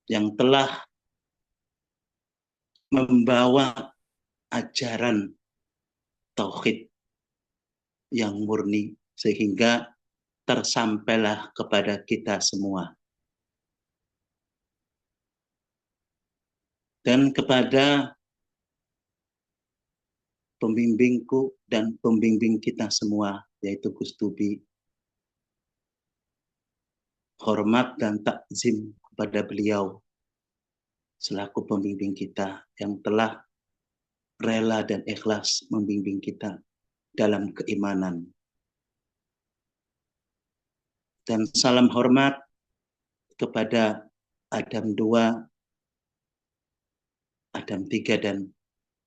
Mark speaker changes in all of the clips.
Speaker 1: yang telah membawa ajaran tauhid yang murni sehingga tersampailah kepada kita semua. Dan kepada pembimbingku dan pembimbing kita semua, yaitu Gus Tubi, hormat dan takzim kepada beliau selaku pembimbing kita yang telah rela dan ikhlas membimbing kita dalam keimanan. Dan salam hormat kepada Adam 2, Adam 3, dan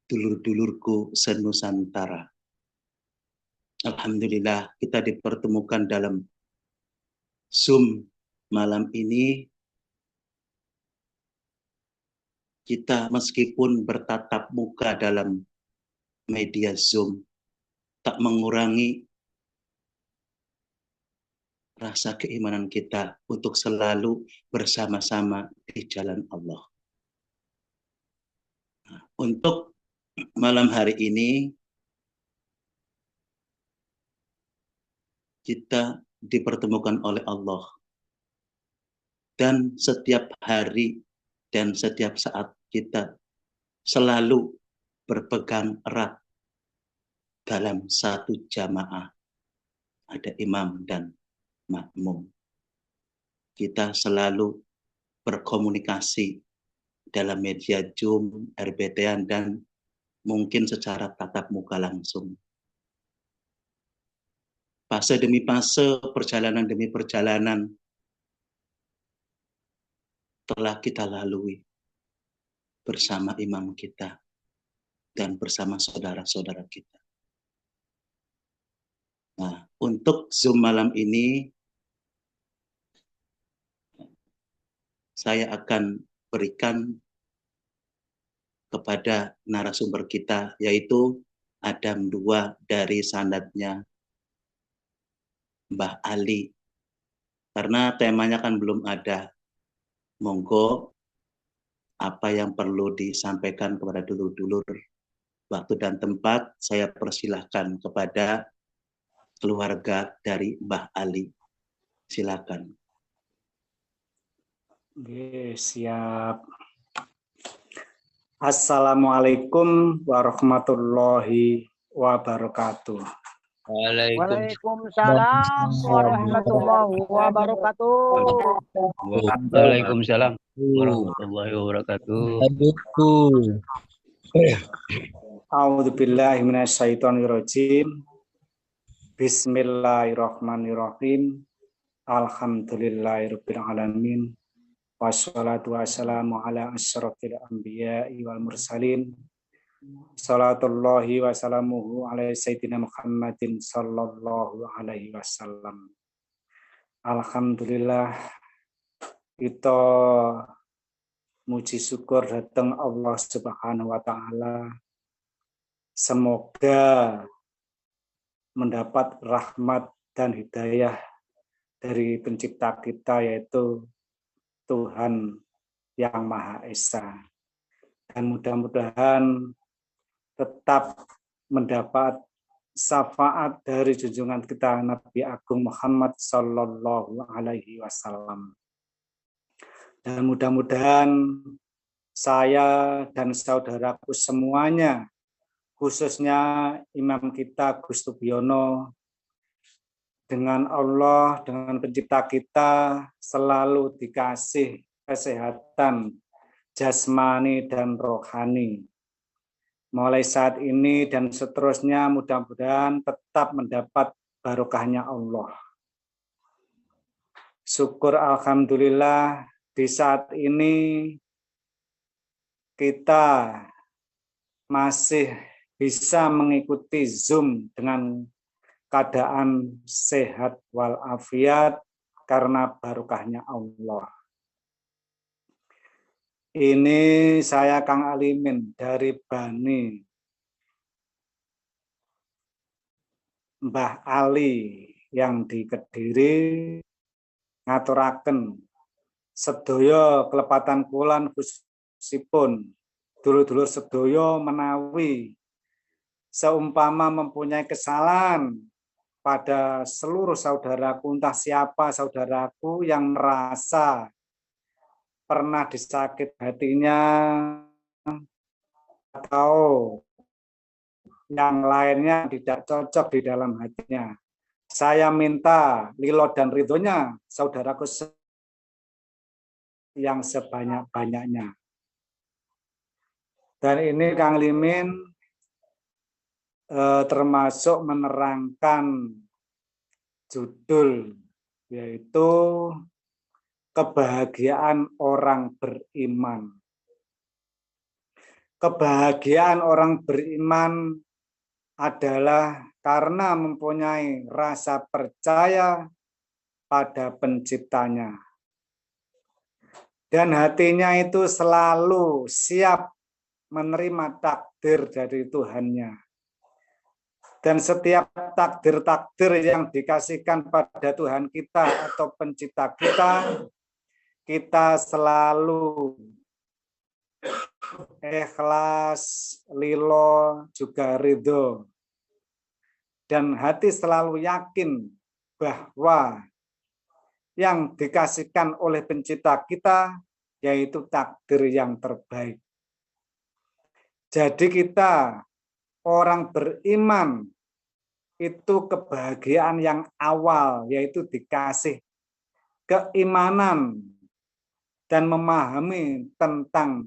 Speaker 1: dulur-dulurku senusantara. Alhamdulillah kita dipertemukan dalam Zoom malam ini. Kita meskipun bertatap muka dalam media Zoom, tak mengurangi rasa keimanan kita untuk selalu bersama-sama di jalan Allah. Nah, untuk malam hari ini, kita dipertemukan oleh Allah. Dan setiap hari dan setiap saat kita selalu berpegang erat dalam satu jamaah. Ada imam dan makmum. Kita selalu berkomunikasi dalam media Zoom, RBT-an, dan mungkin secara tatap muka langsung. Fase demi fase, perjalanan demi perjalanan telah kita lalui bersama imam kita dan bersama saudara-saudara kita. Nah, untuk Zoom malam ini, saya akan berikan kepada narasumber kita, yaitu Adam 2 dari sanadnya Mbah Ali. Karena temanya kan belum ada. Monggo apa yang perlu disampaikan kepada dulur-dulur, waktu dan tempat saya persilahkan kepada keluarga dari Mbah Ali. Silakan.
Speaker 2: Oke, siap. Assalamualaikum warahmatullahi wabarakatuh.
Speaker 3: Waalaikumsalam warahmatullahi wabarakatuh.
Speaker 4: Waalaikumsalam warahmatullahi wabarakatuh.
Speaker 2: A'udzubillahi minasyaitonirrajim. Bismillahirrahmanirrahim. Alhamdulillahirabbil alamin. Wassalatu wassalamu ala asyrafil anbiya'i wal mursalin. Salatullahi wassalamuhu ala sayyidina Muhammadin sallallahu alaihi wasallam. Alhamdulillah, kita muji syukur datang Allah Subhanahu wa taala. Semoga mendapat rahmat dan hidayah dari pencipta kita, yaitu Tuhan yang Maha Esa. Dan mudah-mudahan tetap mendapat syafaat dari junjungan kita Nabi Agung Muhammad Sallallahu Alaihi Wasallam. Dan mudah-mudahan saya dan saudaraku semuanya, khususnya imam kita Gus Tubiono, dengan Allah, dengan pencipta kita, selalu dikasih kesehatan jasmani dan rohani. Mulai saat ini dan seterusnya, mudah-mudahan tetap mendapat barokahnya Allah. Syukur alhamdulillah, di saat ini kita masih bisa mengikuti Zoom dengan keadaan sehat walafiat karena barokahnya Allah. Ini saya Kang Alimin dari Bani Mbah Ali yang di Kediri, ngaturaken sedaya kelepatan kulan khususipun dulur-dulur sedaya menawi seumpama mempunyai kesalahan pada seluruh saudaraku, entah siapa saudaraku yang merasa pernah disakit hatinya atau yang lainnya tidak cocok di dalam hatinya. Saya minta lilo dan ridhonya saudaraku yang sebanyak-banyaknya. Dan ini Kang Limin termasuk menerangkan judul, yaitu kebahagiaan orang beriman. Kebahagiaan orang beriman adalah karena mempunyai rasa percaya pada penciptanya. Dan hatinya itu selalu siap menerima takdir dari Tuhannya. Dan setiap takdir-takdir yang dikasihkan pada Tuhan kita atau pencipta kita, kita selalu ikhlas, lilo, juga ridho. Dan hati selalu yakin bahwa yang dikasihkan oleh pencipta kita yaitu takdir yang terbaik. Jadi kita orang beriman itu kebahagiaan yang awal, yaitu dikasih keimanan dan memahami tentang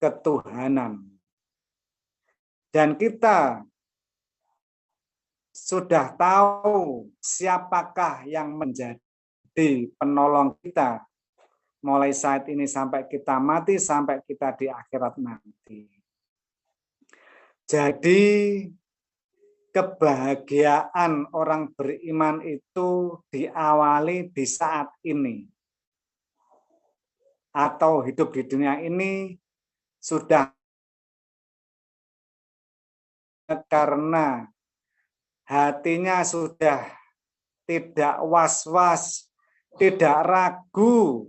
Speaker 2: ketuhanan. Dan kita sudah tahu siapakah yang menjadi penolong kita mulai saat ini sampai kita mati, sampai kita di akhirat nanti. Jadi kebahagiaan orang beriman itu diawali di saat ini. Atau hidup di dunia ini sudah karena hatinya sudah tidak was-was, tidak ragu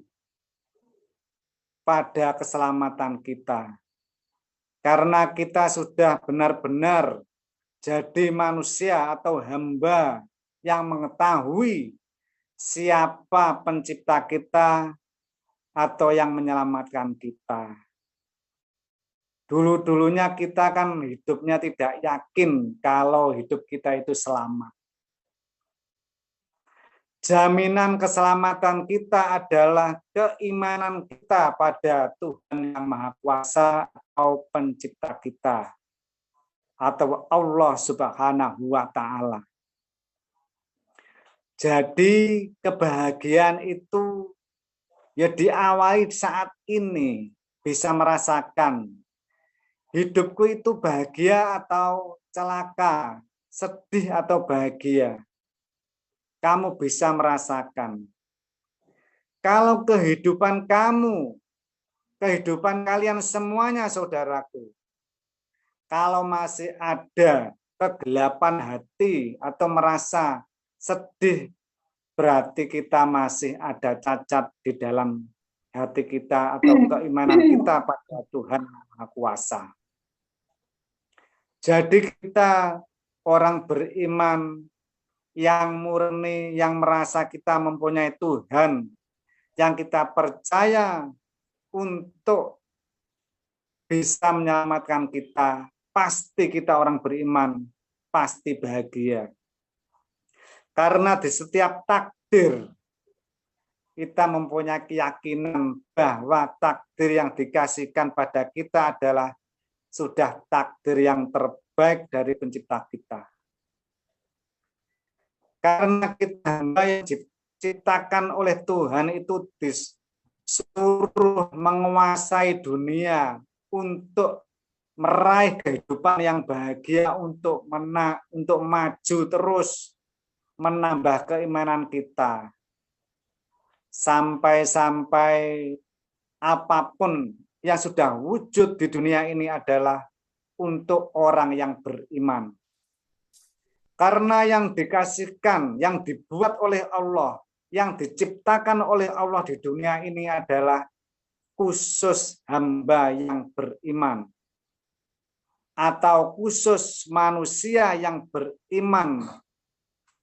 Speaker 2: pada keselamatan kita. Karena kita sudah benar-benar jadi manusia atau hamba yang mengetahui siapa pencipta kita atau yang menyelamatkan kita. Dulu-dulunya kita kan hidupnya tidak yakin kalau hidup kita itu selamat. Jaminan keselamatan kita adalah keimanan kita pada Tuhan Yang Maha Kuasa atau pencipta kita, atau Allah Subhanahu wa Ta'ala. Jadi kebahagiaan itu ya diawali saat ini, bisa merasakan hidupku itu bahagia atau celaka, sedih atau bahagia. Kamu bisa merasakan. Kalau kehidupan kamu, kehidupan kalian semuanya saudaraku, kalau masih ada kegelapan hati atau merasa sedih, berarti kita masih ada cacat di dalam hati kita atau keimanan kita pada Tuhan Yang Maha Kuasa. Jadi kita orang beriman yang murni, yang merasa kita mempunyai Tuhan, yang kita percaya untuk bisa menyelamatkan kita, pasti kita orang beriman, pasti bahagia. Karena di setiap takdir, kita mempunyai keyakinan bahwa takdir yang dikasihkan pada kita adalah sudah takdir yang terbaik dari pencipta kita. Karena kita yang diciptakan oleh Tuhan itu disuruh menguasai dunia untuk meraih kehidupan yang bahagia, untuk maju terus, menambah keimanan kita. Sampai-sampai apapun yang sudah wujud di dunia ini adalah untuk orang yang beriman. Karena yang dikasihkan, yang dibuat oleh Allah yang diciptakan oleh Allah di dunia ini adalah khusus hamba yang beriman atau khusus manusia yang beriman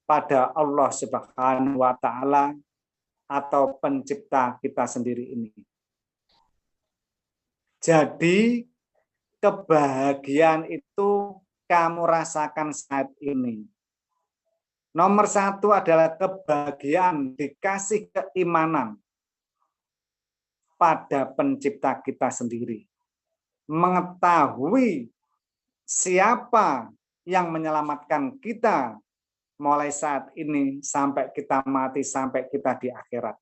Speaker 2: pada Allah Subhanahu wa taala atau pencipta kita sendiri ini. Jadi kebahagiaan itu kamu rasakan saat ini. Nomor satu adalah kebahagiaan dikasih keimanan pada pencipta kita sendiri. Mengetahui siapa yang menyelamatkan kita mulai saat ini sampai kita mati, sampai kita di akhirat.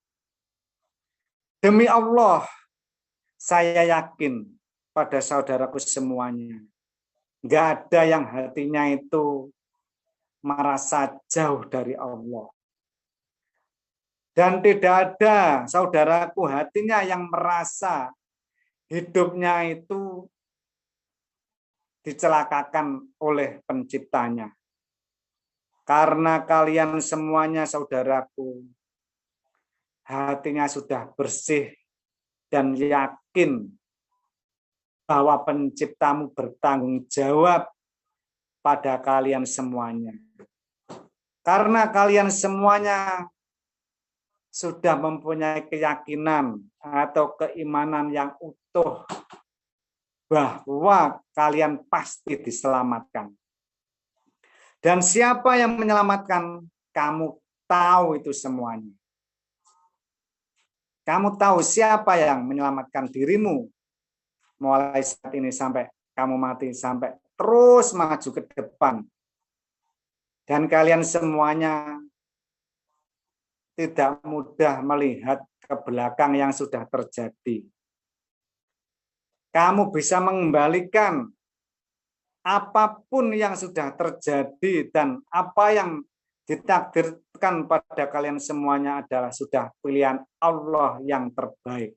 Speaker 2: Demi Allah, saya yakin pada saudaraku semuanya, nggak ada yang hatinya itu merasa jauh dari Allah. Dan tidak ada saudaraku hatinya yang merasa hidupnya itu dicelakakan oleh penciptanya. Karena kalian semuanya saudaraku, hatinya sudah bersih dan yakin bahwa penciptamu bertanggung jawab pada kalian semuanya. Karena kalian semuanya sudah mempunyai keyakinan atau keimanan yang utuh bahwa kalian pasti diselamatkan. Dan siapa yang menyelamatkan? Kamu tahu itu semuanya. Kamu tahu siapa yang menyelamatkan dirimu mulai saat ini sampai kamu mati, sampai terus maju ke depan. Dan kalian semuanya tidak mudah melihat ke belakang yang sudah terjadi. Kamu bisa mengembalikan apapun yang sudah terjadi dan apa yang ditakdirkan pada kalian semuanya adalah sudah pilihan Allah yang terbaik.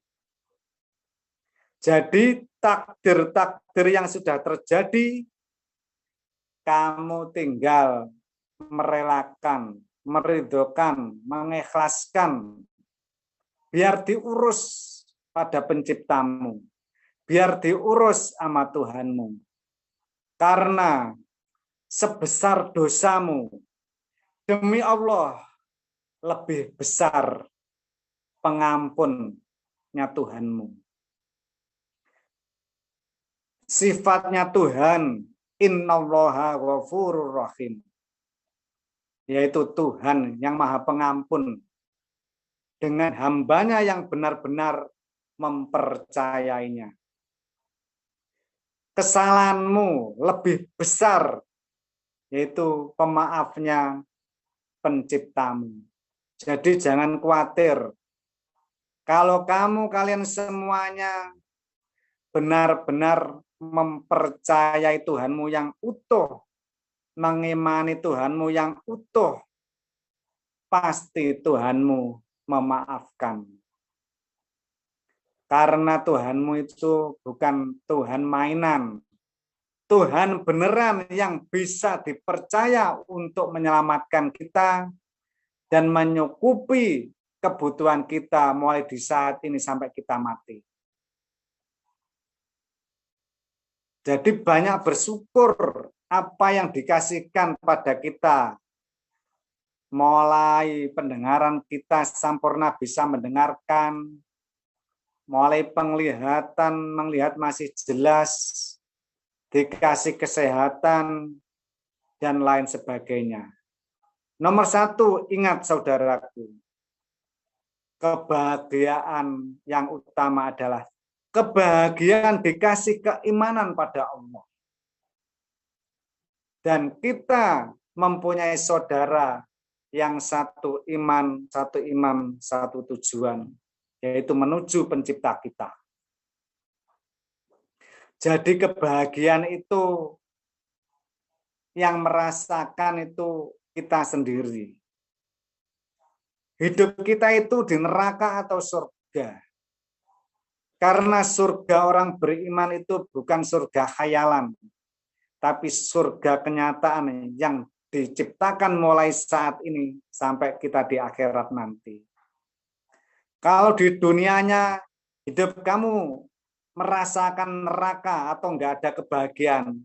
Speaker 2: Jadi takdir-takdir yang sudah terjadi, kamu tinggal merelakan, meridhokan, mengikhlaskan, biar diurus pada penciptamu, biar diurus sama Tuhanmu. Karena sebesar dosamu, demi Allah, lebih besar pengampunnya Tuhanmu. Sifatnya Tuhan, innallaha ghafurur rahim, yaitu Tuhan yang maha pengampun dengan hambanya yang benar-benar mempercayainya. Kesalahanmu lebih besar, yaitu pemaafnya penciptamu. Jadi jangan khawatir. Kalau kalian semuanya benar-benar mempercayai Tuhanmu yang utuh, mengimani Tuhanmu yang utuh, pasti Tuhanmu memaafkan. Karena Tuhanmu itu bukan Tuhan mainan. Tuhan beneran yang bisa dipercaya untuk menyelamatkan kita dan menyukupi kebutuhan kita mulai di saat ini sampai kita mati. Jadi banyak bersyukur apa yang dikasihkan pada kita. Mulai pendengaran kita sempurna bisa mendengarkan, mulai penglihatan, melihat masih jelas, dikasih kesehatan, dan lain sebagainya. Nomor satu, ingat saudaraku, kebahagiaan yang utama adalah kebahagiaan dikasih keimanan pada Allah. Dan kita mempunyai saudara yang satu iman, satu tujuan, yaitu menuju pencipta kita. Jadi kebahagiaan itu yang merasakan itu kita sendiri. Hidup kita itu di neraka atau surga. Karena surga orang beriman itu bukan surga khayalan, tapi surga kenyataan yang diciptakan mulai saat ini sampai kita di akhirat nanti. Kalau di dunianya hidup kamu merasakan neraka atau enggak ada kebahagiaan,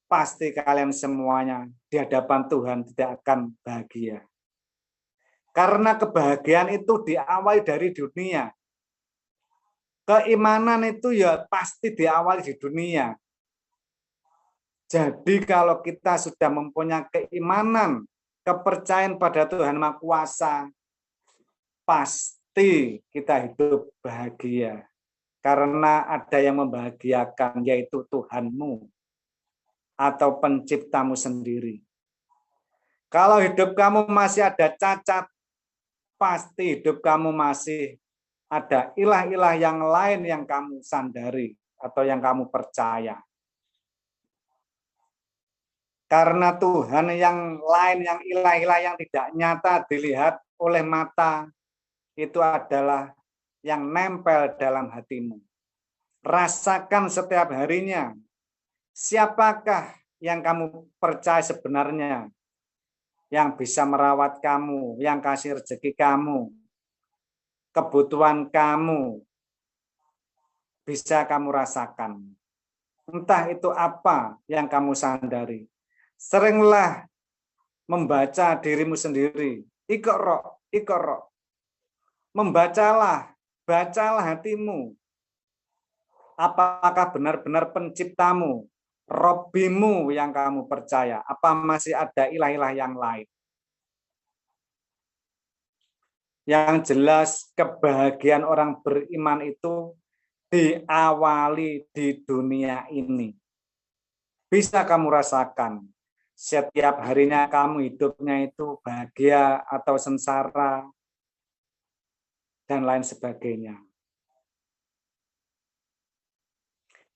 Speaker 2: pasti kalian semuanya di hadapan Tuhan tidak akan bahagia. Karena kebahagiaan itu diawali dari dunia. Keimanan itu ya pasti diawali di dunia. Jadi kalau kita sudah mempunyai keimanan, kepercayaan pada Tuhan Maha Kuasa, pasti kita hidup bahagia. Karena ada yang membahagiakan, yaitu Tuhanmu atau penciptamu sendiri. Kalau hidup kamu masih ada cacat, pasti hidup kamu masih ada ilah-ilah yang lain yang kamu sandari atau yang kamu percaya. Karena Tuhan yang lain, yang ilah-ilah yang tidak nyata dilihat oleh mata, itu adalah yang nempel dalam hatimu. Rasakan setiap harinya, siapakah yang kamu percaya sebenarnya, yang bisa merawat kamu, yang kasih rezeki kamu, kebutuhan kamu, bisa kamu rasakan. Entah itu apa yang kamu sandari. Seringlah membaca dirimu sendiri. Iqra, iqra. Membacalah, bacalah hatimu. Apakah benar-benar penciptamu, Robbimu yang kamu percaya? Apa masih ada ilah-ilah yang lain? Yang jelas kebahagiaan orang beriman itu diawali di dunia ini. Bisa kamu rasakan. Setiap harinya kamu hidupnya itu bahagia atau sengsara, dan lain sebagainya.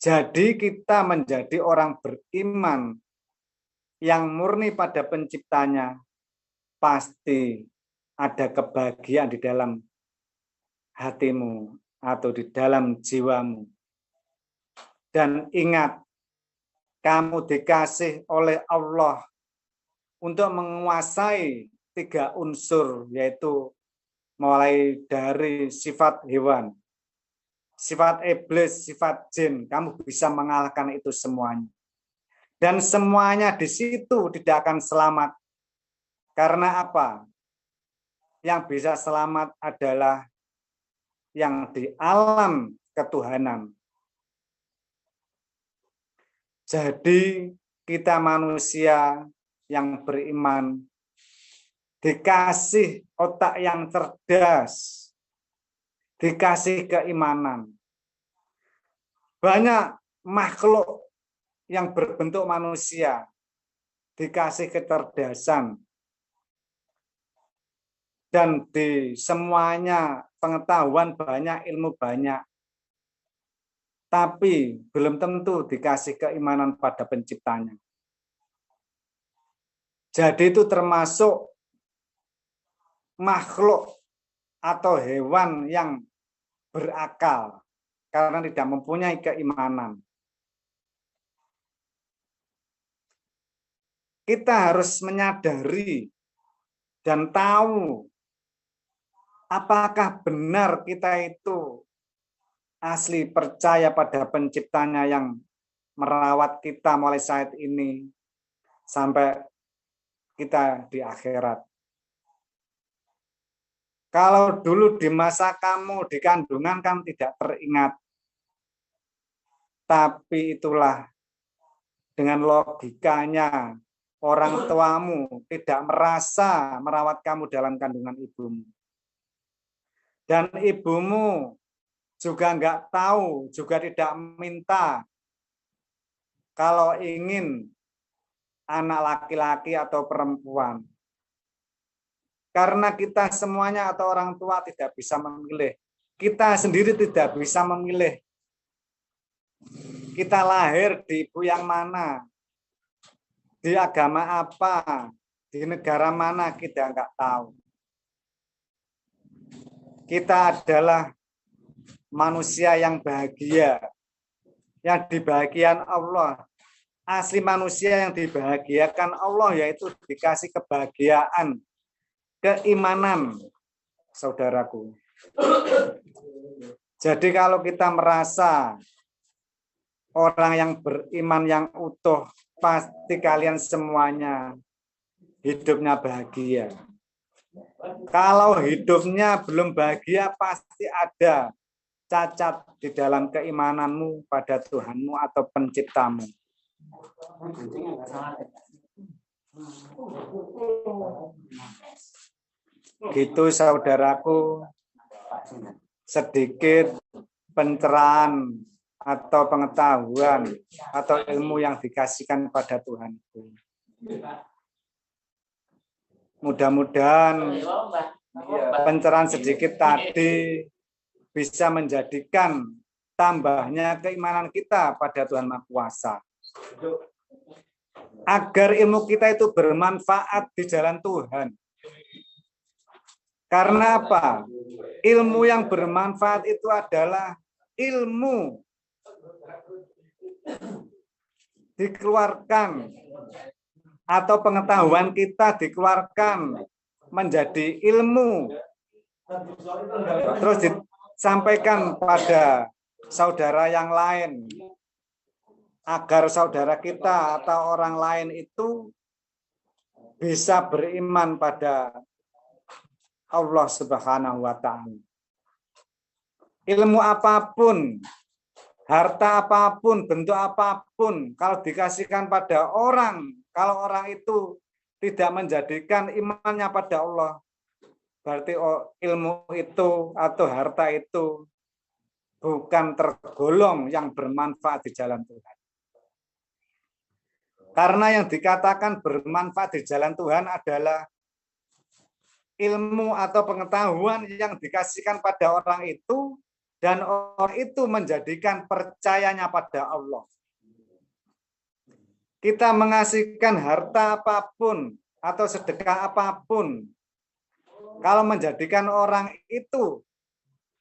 Speaker 2: Jadi kita menjadi orang beriman yang murni pada penciptanya, pasti ada kebahagiaan di dalam hatimu atau di dalam jiwamu. Dan ingat, kamu dikasih oleh Allah untuk menguasai 3 unsur, yaitu mulai dari sifat hewan, sifat iblis, sifat jin. Kamu bisa mengalahkan itu semuanya. Dan semuanya di situ tidak akan selamat. Karena apa? Yang bisa selamat adalah yang di alam ketuhanan. Jadi kita manusia yang beriman dikasih otak yang cerdas, dikasih keimanan. Banyak makhluk yang berbentuk manusia dikasih kecerdasan, dan di semuanya pengetahuan banyak, ilmu banyak. Tapi belum tentu dikasih keimanan pada penciptanya. Jadi itu termasuk makhluk atau hewan yang berakal karena tidak mempunyai keimanan. Kita harus menyadari dan tahu apakah benar kita itu asli percaya pada penciptanya yang merawat kita mulai saat ini sampai kita di akhirat. Kalau dulu di masa kamu di kandungan kan tidak teringat. Tapi itulah dengan logikanya orang tuamu tidak merasa merawat kamu dalam kandungan ibumu. Dan ibumu juga enggak tahu, juga tidak minta kalau ingin anak laki-laki atau perempuan. Karena kita semuanya atau orang tua tidak bisa memilih. Kita sendiri tidak bisa memilih. Kita lahir di ibu yang mana, di agama apa, di negara mana kita enggak tahu. Kita adalah manusia yang bahagia, yang dibahagian Allah asli manusia yang dibahagiakan Allah, yaitu dikasih kebahagiaan, keimanan, saudaraku. Jadi kalau kita merasa orang yang beriman yang utuh, pasti kalian semuanya hidupnya bahagia. Kalau hidupnya belum bahagia, pasti ada cacat di dalam keimananmu pada Tuhanmu atau penciptamu. Gitu saudaraku, sedikit pencerahan atau pengetahuan atau ilmu yang dikasihkan pada Tuhan itu. Mudah-mudahan pencerahan sedikit tadi bisa menjadikan tambahnya keimanan kita pada Tuhan Maha Kuasa. Agar ilmu kita itu bermanfaat di jalan Tuhan. Karena apa? Ilmu yang bermanfaat itu adalah ilmu dikeluarkan atau pengetahuan kita dikeluarkan menjadi ilmu, terus disampaikan pada saudara yang lain, agar saudara kita atau orang lain itu bisa beriman pada Allah Subhanahu wa Ta'ala. Ilmu apapun, harta apapun, bentuk apapun, kalau dikasihkan pada orang, kalau orang itu tidak menjadikan imannya pada Allah, berarti ilmu itu atau harta itu bukan tergolong yang bermanfaat di jalan Tuhan. Karena yang dikatakan bermanfaat di jalan Tuhan adalah ilmu atau pengetahuan yang dikasihkan pada orang itu, dan orang itu menjadikan percayanya pada Allah. Kita mengasihkan harta apapun atau sedekah apapun, kalau menjadikan orang itu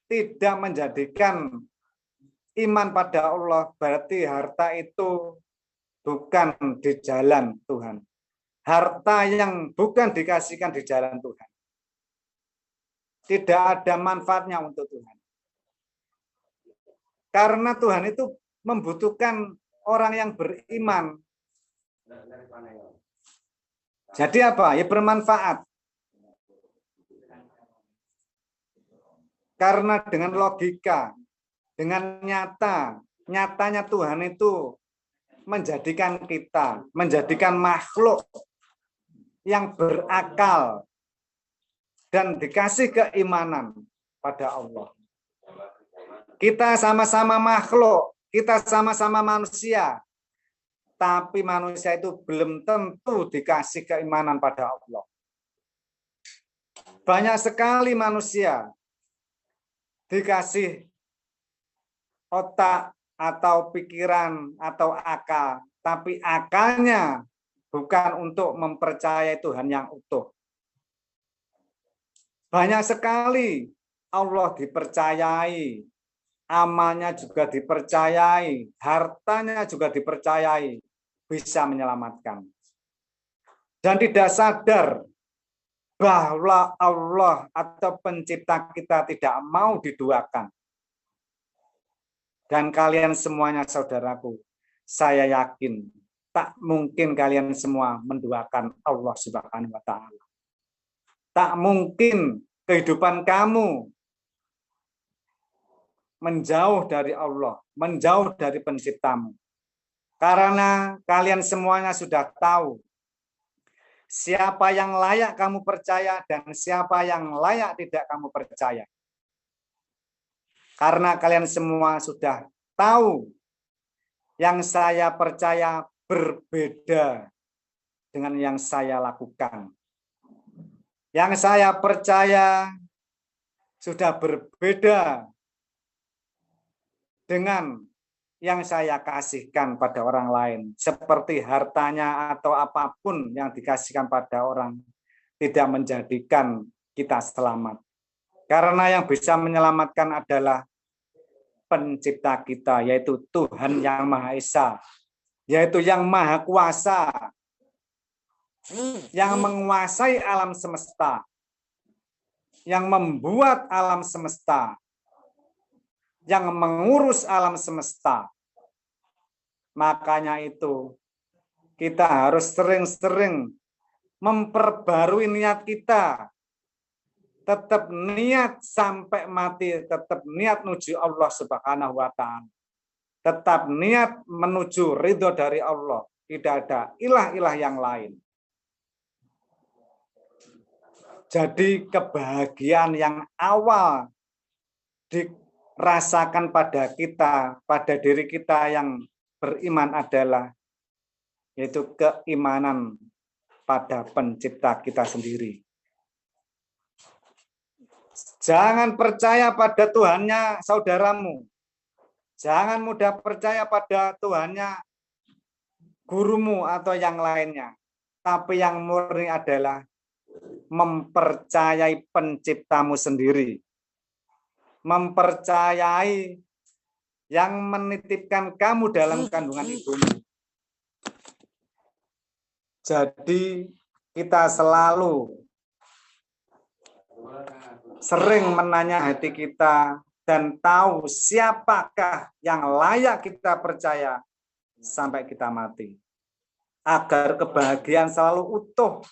Speaker 2: tidak menjadikan iman pada Allah, berarti harta itu bukan di jalan Tuhan. Harta yang bukan dikasihkan di jalan Tuhan, tidak ada manfaatnya untuk Tuhan. Karena Tuhan itu membutuhkan orang yang beriman. Jadi apa? Ya bermanfaat. Karena dengan logika, dengan nyatanya Tuhan itu menjadikan kita, menjadikan makhluk yang berakal dan dikasih keimanan pada Allah. Kita sama-sama makhluk, kita sama-sama manusia, tapi manusia itu belum tentu dikasih keimanan pada Allah. Banyak sekali manusia dikasih otak atau pikiran atau akal, tapi akalnya bukan untuk mempercayai Tuhan yang utuh. Banyak sekali Allah dipercayai, amalnya juga dipercayai, hartanya juga dipercayai, bisa menyelamatkan. Dan tidak sadar bahwa Allah atau pencipta kita tidak mau diduakan. Dan kalian semuanya saudaraku, saya yakin tak mungkin kalian semua menduakan Allah Subhanahu wa Ta'ala. Tak mungkin kehidupan kamu menjauh dari Allah, menjauh dari penciptamu. Karena kalian semuanya sudah tahu siapa yang layak kamu percaya dan siapa yang layak tidak kamu percaya. Karena kalian semua sudah tahu yang saya percaya berbeda dengan yang saya lakukan. Yang saya percaya sudah berbeda dengan yang saya kasihkan pada orang lain. Seperti hartanya atau apapun yang dikasihkan pada orang tidak menjadikan kita selamat. Karena yang bisa menyelamatkan adalah pencipta kita, yaitu Tuhan yang Maha Esa, yaitu yang maha kuasa, yang menguasai alam semesta, yang membuat alam semesta, yang mengurus alam semesta. Makanya itu kita harus sering-sering memperbarui niat kita. Tetap niat sampai mati, tetap niat menuju Allah Subhanahu wa Ta'ala. Tetap niat menuju ridho dari Allah. Tidak ada ilah-ilah yang lain. Jadi kebahagiaan yang awal dirasakan pada kita, pada diri kita yang beriman adalah yaitu keimanan pada pencipta kita sendiri. Jangan percaya pada Tuhannya saudaramu. Jangan mudah percaya pada Tuhannya gurumu atau yang lainnya. Tapi yang murni adalah mempercayai penciptamu sendiri. Mempercayai yang menitipkan kamu dalam kandungan ibumu. Jadi kita selalu sering menanya hati kita dan tahu siapakah yang layak kita percaya sampai kita mati. Agar kebahagiaan selalu utuh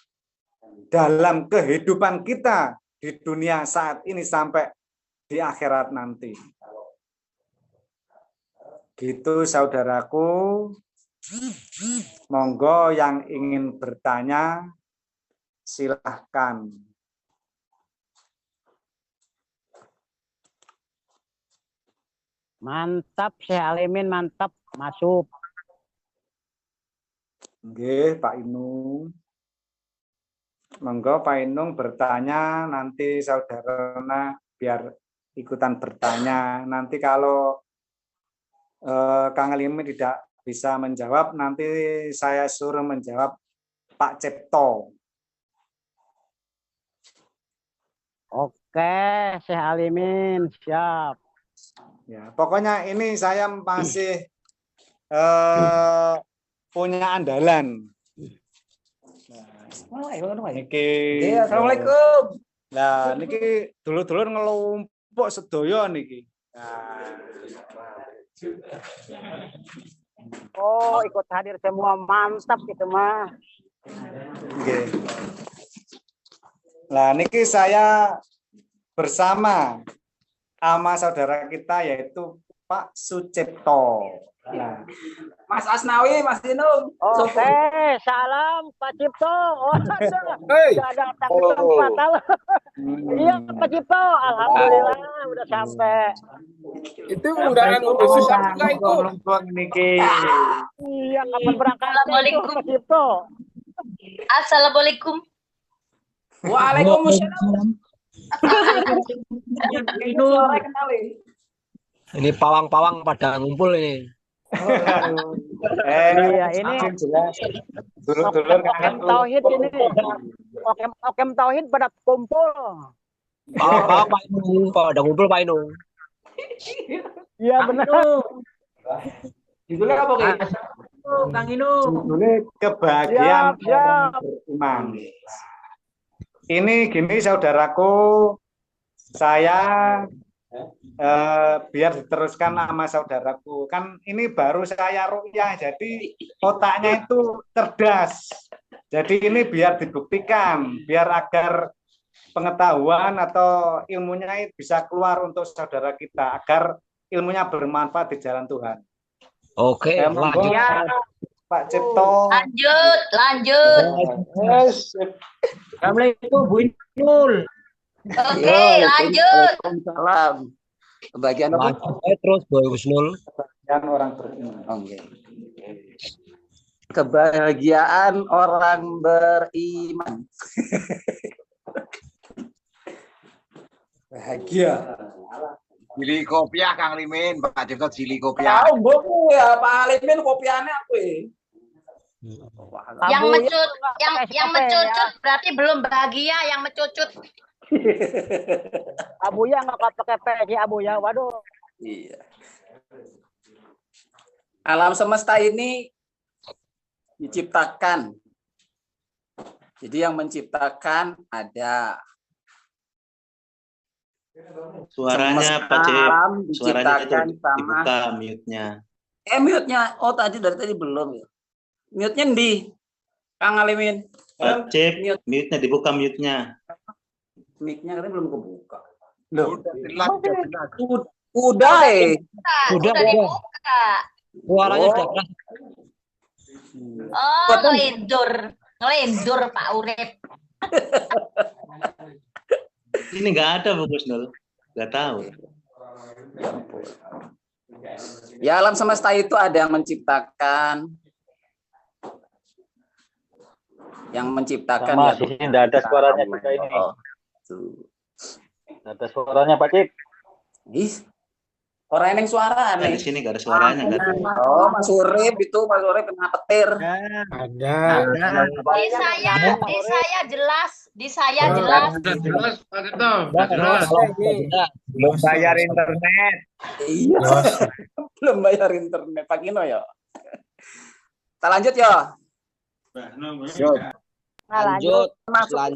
Speaker 2: dalam kehidupan kita di dunia saat ini sampai di akhirat nanti. Gitu saudaraku. Monggo yang ingin bertanya silahkan.
Speaker 3: Mantap, Syekh Alimin, mantap. Masuk.
Speaker 2: Nggih, Pak Inung. Monggo Pak Inung bertanya, nanti saudara biar ikutan bertanya. Nanti kalau Kang Alimin tidak bisa menjawab, nanti saya suruh menjawab Pak Cipto.
Speaker 3: Oke, Syekh Alimin, siap.
Speaker 2: Ya, pokoknya ini saya masih punya andalan.
Speaker 5: Assalamualaikum.
Speaker 2: Nah, niki dulur-dulur ngelumpuk sedoyo niki.
Speaker 3: Oh, ikut hadir semua, mantap itu mah.
Speaker 2: Oke. Nah, niki saya bersama sama saudara kita yaitu Pak Sucipto. Nah,
Speaker 5: Mas Asnawi, Mas Inung.
Speaker 3: Oke, salam Pak Cipto. Oh,
Speaker 5: Hei.
Speaker 3: sudah datang ke tempat. Halo. Iya, Pak Cipto. Alhamdulillah udah sampai.
Speaker 5: Itu undangan untuk susah juga itu.
Speaker 2: niki.
Speaker 3: Iya, kapan berangkat
Speaker 6: Assalamualaikum.
Speaker 3: Pak Cipto?
Speaker 6: Assalamualaikum.
Speaker 5: Waalaikumsalam.
Speaker 4: Ini pawang-pawang pada ngumpul ini.
Speaker 3: Iya, ini
Speaker 2: jelas. Dulur-dulur
Speaker 3: Okem Tauhid ini. Okem Tauhid pada kumpul.
Speaker 4: Pawang-pawang Pak Inung, pada ngumpul Pak Inung.
Speaker 3: Iya benar.
Speaker 5: Judulnya apa guys? Kang Inung.
Speaker 2: Ini kebahagiaan
Speaker 3: Siap, siap.
Speaker 2: orang beriman. Ini gini saudaraku, saya biar diteruskan nama saudaraku. Kan ini baru saya ruqyah, jadi otaknya itu cerdas. Jadi ini biar dibuktikan, biar agar pengetahuan atau ilmunya bisa keluar untuk saudara kita, agar ilmunya bermanfaat di jalan Tuhan.
Speaker 4: Oke,
Speaker 2: Monggo,
Speaker 4: lanjut.
Speaker 2: Pak Cipto.
Speaker 6: Lanjut.
Speaker 5: Assalamualaikum Bu Inul.
Speaker 6: Oke, lanjut.
Speaker 7: Waalaikumsalam. Kebahagiaan apa?
Speaker 4: Lanjut terus Boy Husnul.
Speaker 2: Kebahagiaan orang beriman.
Speaker 7: Oke. Kebahagiaan orang beriman.
Speaker 2: Bahagia.
Speaker 8: Cili kopiah Kang Limin, Pak Cipto cili kopiah.
Speaker 5: Tahu mbokku ya Pak Alimin kopiannya apa ya?
Speaker 6: Yang mencut, yang mencucut berarti belum bahagia yang mencucut.
Speaker 3: Abuya nggak pakai peci Abuya. Waduh.
Speaker 7: Iya. Alam semesta ini Diciptakan. Jadi yang menciptakan ada.
Speaker 1: Suaranya Pak Cip.
Speaker 7: Alam
Speaker 1: Suaranya itu
Speaker 7: diciptakan sama.
Speaker 1: dibuka mute-nya.
Speaker 7: Mute-nya. Oh tadi dari tadi belum ya. Mute-nya di Kang Alimin.
Speaker 1: Pak Cip, mute-nya dibuka mute-nya.
Speaker 7: Mic-nya kan belum kebuka. Loh. Udah
Speaker 4: Udah
Speaker 6: dibuka.
Speaker 4: Suaranya
Speaker 7: Oh.
Speaker 4: sudah keras.
Speaker 6: Oh, ngelendur Pak Urip.
Speaker 1: Ini nggak ada Bu Kusnul. Nggak tahu.
Speaker 7: Ya alam semesta itu ada yang menciptakan. Yang menciptakan
Speaker 9: Sama
Speaker 7: ya.
Speaker 9: di sini nggak ada suaranya juga ini.
Speaker 7: Oh, tuh.
Speaker 9: Nggak ada suaranya Pak Cip.
Speaker 7: Ih, orang yang suara
Speaker 1: Nah, di
Speaker 7: aneh.
Speaker 1: sini nggak ada suaranya. Nggak tahu.
Speaker 7: Oh, Mas Urip itu, Mas Urip kena petir.
Speaker 5: Ada.
Speaker 6: Di saya jelas, di saya jelas.
Speaker 5: Jelas, Pak Tito.
Speaker 9: Belum bayar internet.
Speaker 7: Iya. Belum bayar internet Pak Kino ya. Kita lanjut ya.
Speaker 4: Lanjut.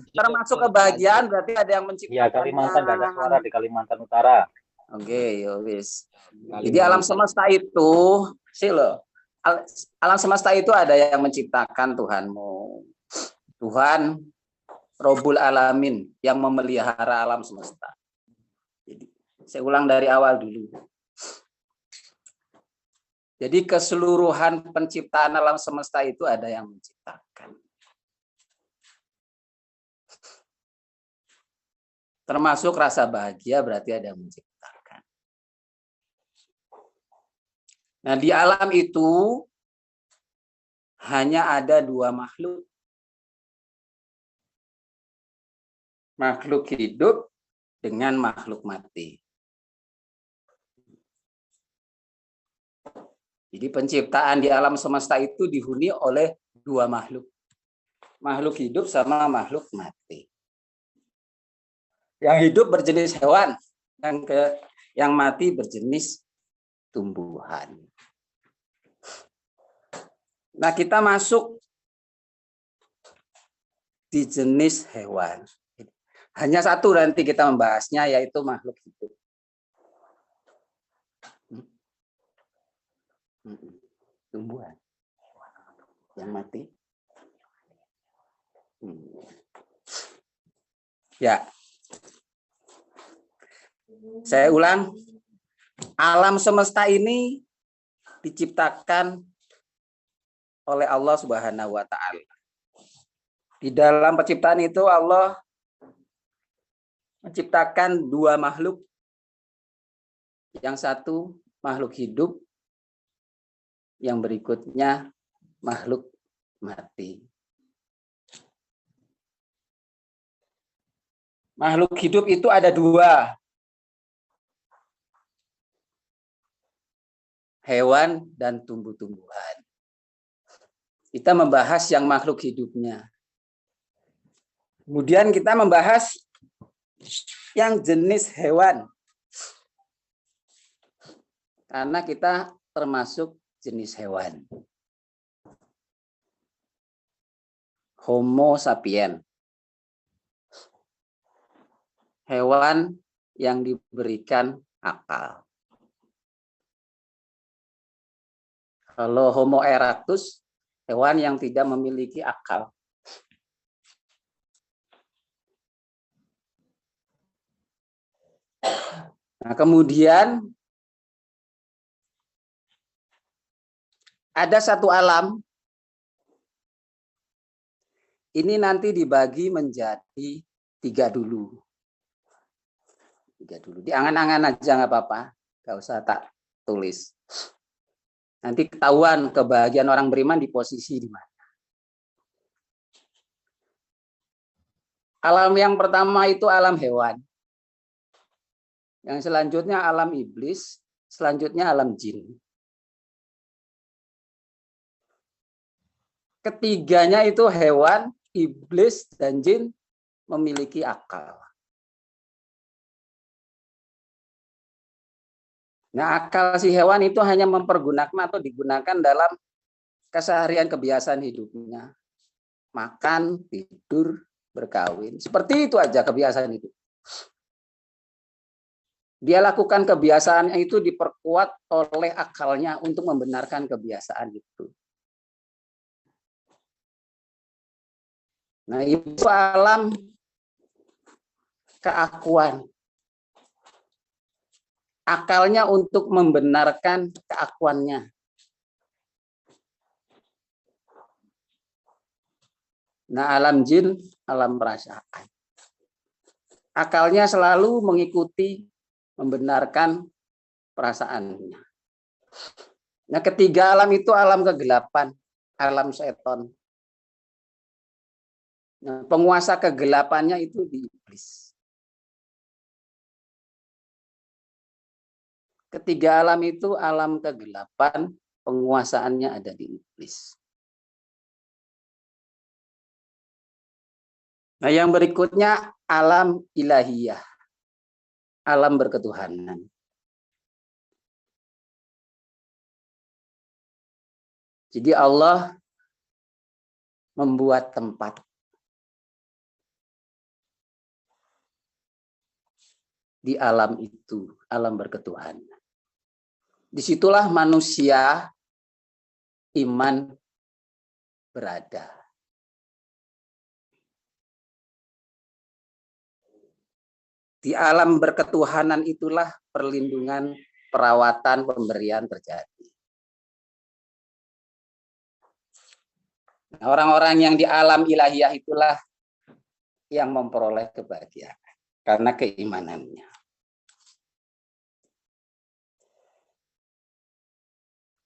Speaker 7: Termasuk kebahagiaan berarti ada yang menciptakan.
Speaker 9: Iya, Kalimantan nggak ada suara di Kalimantan Utara.
Speaker 7: Oke, ya wis. Jadi alam semesta itu, sih loh. Alam semesta itu ada yang menciptakan Tuhanmu. Tuhan Robul Alamin yang memelihara alam semesta. Jadi, saya ulang dari awal dulu. Jadi keseluruhan penciptaan alam semesta itu ada yang menciptakan. Termasuk rasa bahagia berarti ada yang menciptakan. Nah di alam itu hanya ada dua makhluk. Makhluk hidup dengan makhluk mati. Jadi penciptaan di alam semesta itu dihuni oleh dua makhluk. Makhluk hidup sama makhluk mati. Yang hidup berjenis hewan, yang mati berjenis tumbuhan. Nah, kita masuk di jenis hewan. Hanya satu nanti kita membahasnya, yaitu makhluk hidup. Tumbuhan yang mati. Ya, saya ulang. Alam semesta ini diciptakan oleh Allah Subhanahu wa Ta'ala. Di dalam penciptaan itu Allah menciptakan dua makhluk. Yang satu makhluk hidup, yang berikutnya makhluk mati. Makhluk hidup itu ada dua. Hewan dan tumbuh-tumbuhan. Kita membahas yang makhluk hidupnya. Kemudian kita membahas yang jenis hewan. Karena kita termasuk jenis hewan. Homo sapien. Hewan yang diberikan akal. Kalau Homo erectus, hewan yang tidak memiliki akal. Nah, kemudian ada satu alam, ini nanti dibagi menjadi tiga dulu. Diangan-angan aja nggak apa-apa, nggak usah tak tulis. Nanti ketahuan kebahagiaan orang beriman di posisi di mana. Alam yang pertama itu alam hewan. Yang selanjutnya alam iblis, selanjutnya alam jin. Ketiganya itu hewan, iblis, dan jin memiliki akal. Nah, akal si hewan itu hanya mempergunakan atau digunakan dalam keseharian kebiasaan hidupnya. Makan, tidur, berkawin. Seperti itu aja kebiasaan hidup. Dia lakukan kebiasaannya itu diperkuat oleh akalnya untuk membenarkan kebiasaan itu. Nah, itu alam keakuan. Akalnya untuk membenarkan keakuannya. Nah, alam jin, alam perasaan. Akalnya selalu mengikuti, membenarkan perasaannya. Nah, ketiga alam itu alam kegelapan, alam seton. Nah, penguasa kegelapannya itu di iblis. Ketiga alam itu alam kegelapan, penguasaannya ada di iblis. Nah, yang berikutnya alam ilahiyah, alam berketuhanan. Jadi Allah membuat tempat di alam itu, alam berketuhanan. Disitulah manusia iman berada. Di alam berketuhanan itulah perlindungan, perawatan, pemberian terjadi. Nah, orang-orang yang di alam ilahiyah itulah yang memperoleh kebahagiaan karena keimanannya.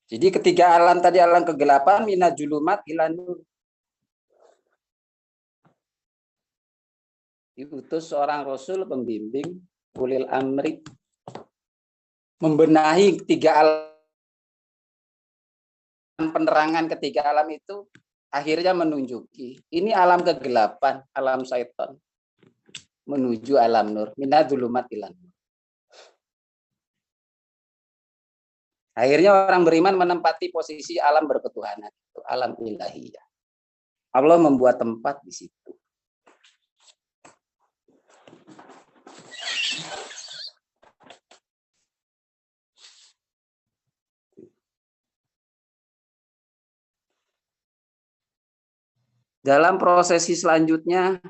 Speaker 7: Jadi ketiga alam tadi, alam kegelapan, minajulumat ilan nur. Diutus seorang rasul pembimbing ulil amri membenahi tiga alam, penerangan ketiga alam itu akhirnya menunjuki ini alam kegelapan, alam syaitan menuju alam nur, minadzulumat ilan nur. Akhirnya orang beriman menempati posisi alam berketuhanan itu, alam ilahiyah. Allah membuat tempat di situ. Dalam prosesi selanjutnya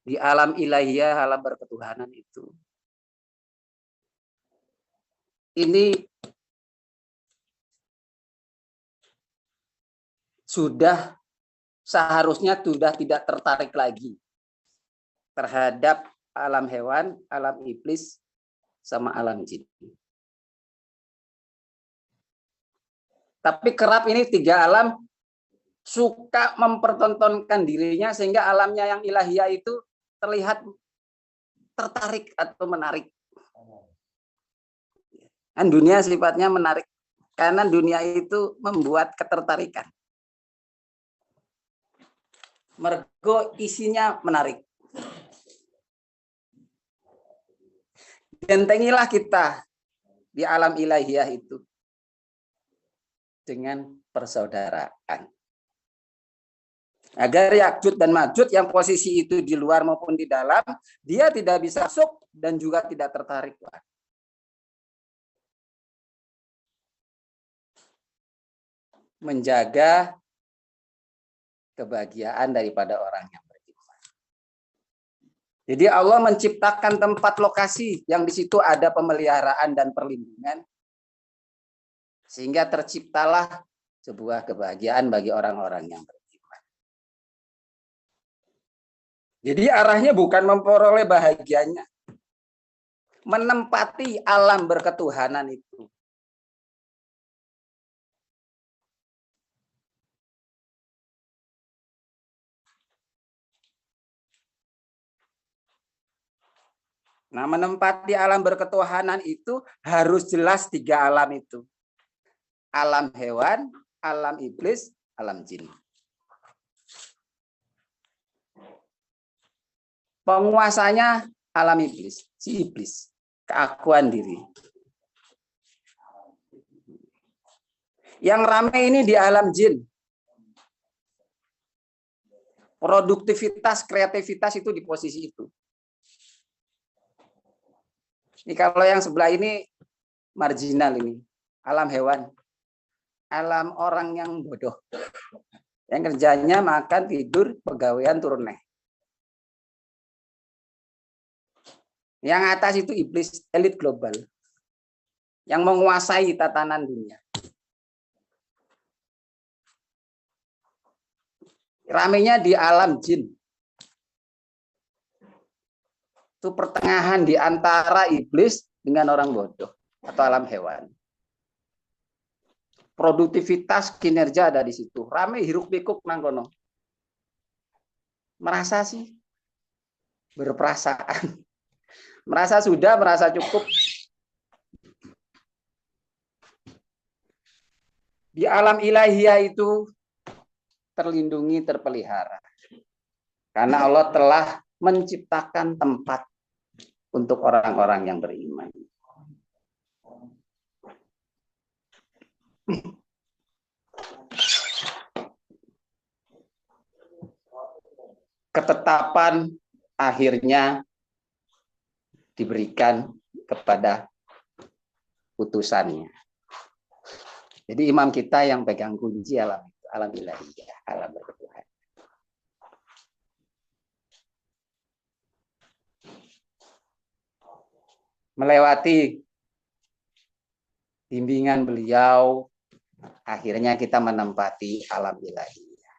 Speaker 7: di alam ilahiyah, alam berketuhanan itu, ini sudah seharusnya sudah tidak tertarik lagi terhadap alam hewan, alam iblis, sama alam jin. Tapi kerap ini tiga alam suka mempertontonkan dirinya sehingga alamnya yang ilahiyah itu terlihat tertarik atau menarik. Kan dunia sifatnya menarik karena dunia itu membuat ketertarikan. Mergo isinya menarik. Bentengilah kita di alam ilahiyah itu dengan persaudaraan. Agar Ya'juj dan Ma'juj yang posisi itu di luar maupun di dalam, dia tidak bisa masuk dan juga tidak tertarik. Menjaga kebahagiaan daripada orang yang beriman. Jadi Allah menciptakan tempat lokasi yang di situ ada pemeliharaan dan perlindungan, sehingga terciptalah sebuah kebahagiaan bagi orang-orang yang beriman. Jadi arahnya bukan memperoleh bahagianya, menempati alam berketuhanan itu. Nah, menempati alam berketuhanan itu harus jelas tiga alam itu. Alam hewan, alam iblis, alam jin. Penguasanya alam iblis, si iblis, keakuan diri. Yang ramai ini di alam jin. Produktivitas, kreativitas itu di posisi itu. Ini kalau yang sebelah ini marginal ini, alam hewan, alam orang yang bodoh. Yang kerjanya makan, tidur, pegawaian, turun naik. Yang atas itu iblis, elit global. Yang menguasai tatanan dunia. Ramenya di alam jin. Itu pertengahan di antara iblis dengan orang bodoh atau alam hewan. Produktivitas kinerja ada di situ. Rame hiruk pikuk nang kono. Merasa sih berperasaan. Merasa sudah, merasa cukup. Di alam ilahiyah itu terlindungi, terpelihara. Karena Allah telah menciptakan tempat untuk orang-orang yang beriman. Ketetapan akhirnya diberikan kepada putusannya. Jadi imam kita yang pegang kunci alam ilahiyah, alam berketuhanan. Melewati bimbingan beliau, akhirnya kita menempati alam ilahiyah,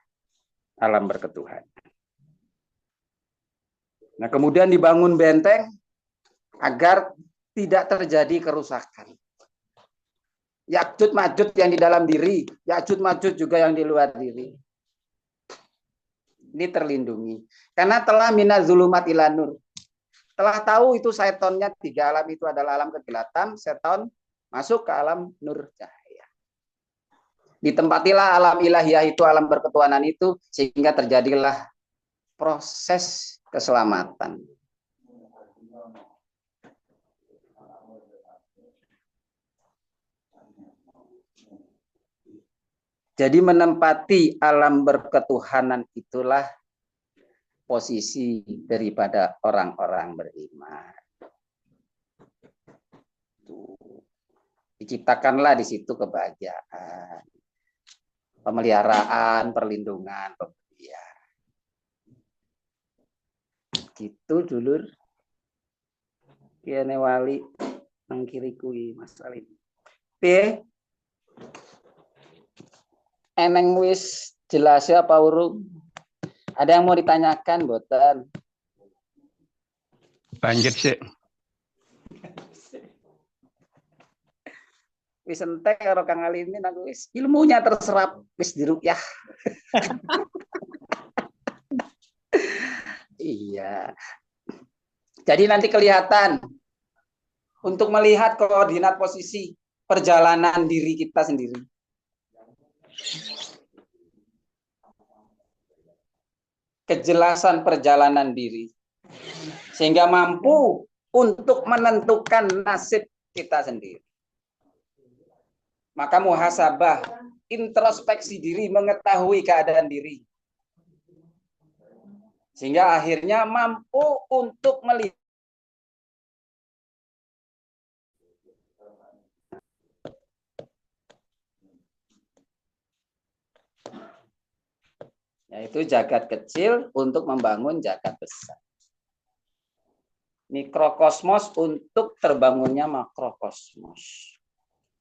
Speaker 7: alam berketuhanan. Nah, kemudian dibangun benteng agar tidak terjadi kerusakan. Ya'juj Ma'juj yang di dalam diri, Ya'juj Ma'juj juga yang di luar diri. Ini terlindungi. Karena telah minaz zulumat ila nur. Telah tahu itu setonnya 3 alam itu adalah alam kegelapan, seton masuk ke alam nur cahaya. Ditempatilah alam ilahiyah itu, alam berketuhanan itu, sehingga terjadilah proses keselamatan. Jadi menempati alam berketuhanan itulah posisi daripada orang-orang beriman. Diciptakanlah di situ kebahagiaan, pemeliharaan, perlindungan, pemberian. Gitu dulur. Kiane wali nang kiri kuwi Mas Salim. Piye? Eneng wis jelas ya apa urung? Ada yang mau ditanyakan, boten?
Speaker 10: Lanjut sih.
Speaker 7: Wis entek karo Kang Alimin aku wis ilmunya terserap wis diruqyah. Iya. Jadi nanti kelihatan untuk melihat koordinat posisi perjalanan diri kita sendiri. Kejelasan perjalanan diri sehingga mampu untuk menentukan nasib kita sendiri. Maka muhasabah, introspeksi diri, mengetahui keadaan diri sehingga akhirnya mampu untuk melihat yaitu jagat kecil untuk membangun jagat besar. Mikrokosmos untuk terbangunnya makrokosmos.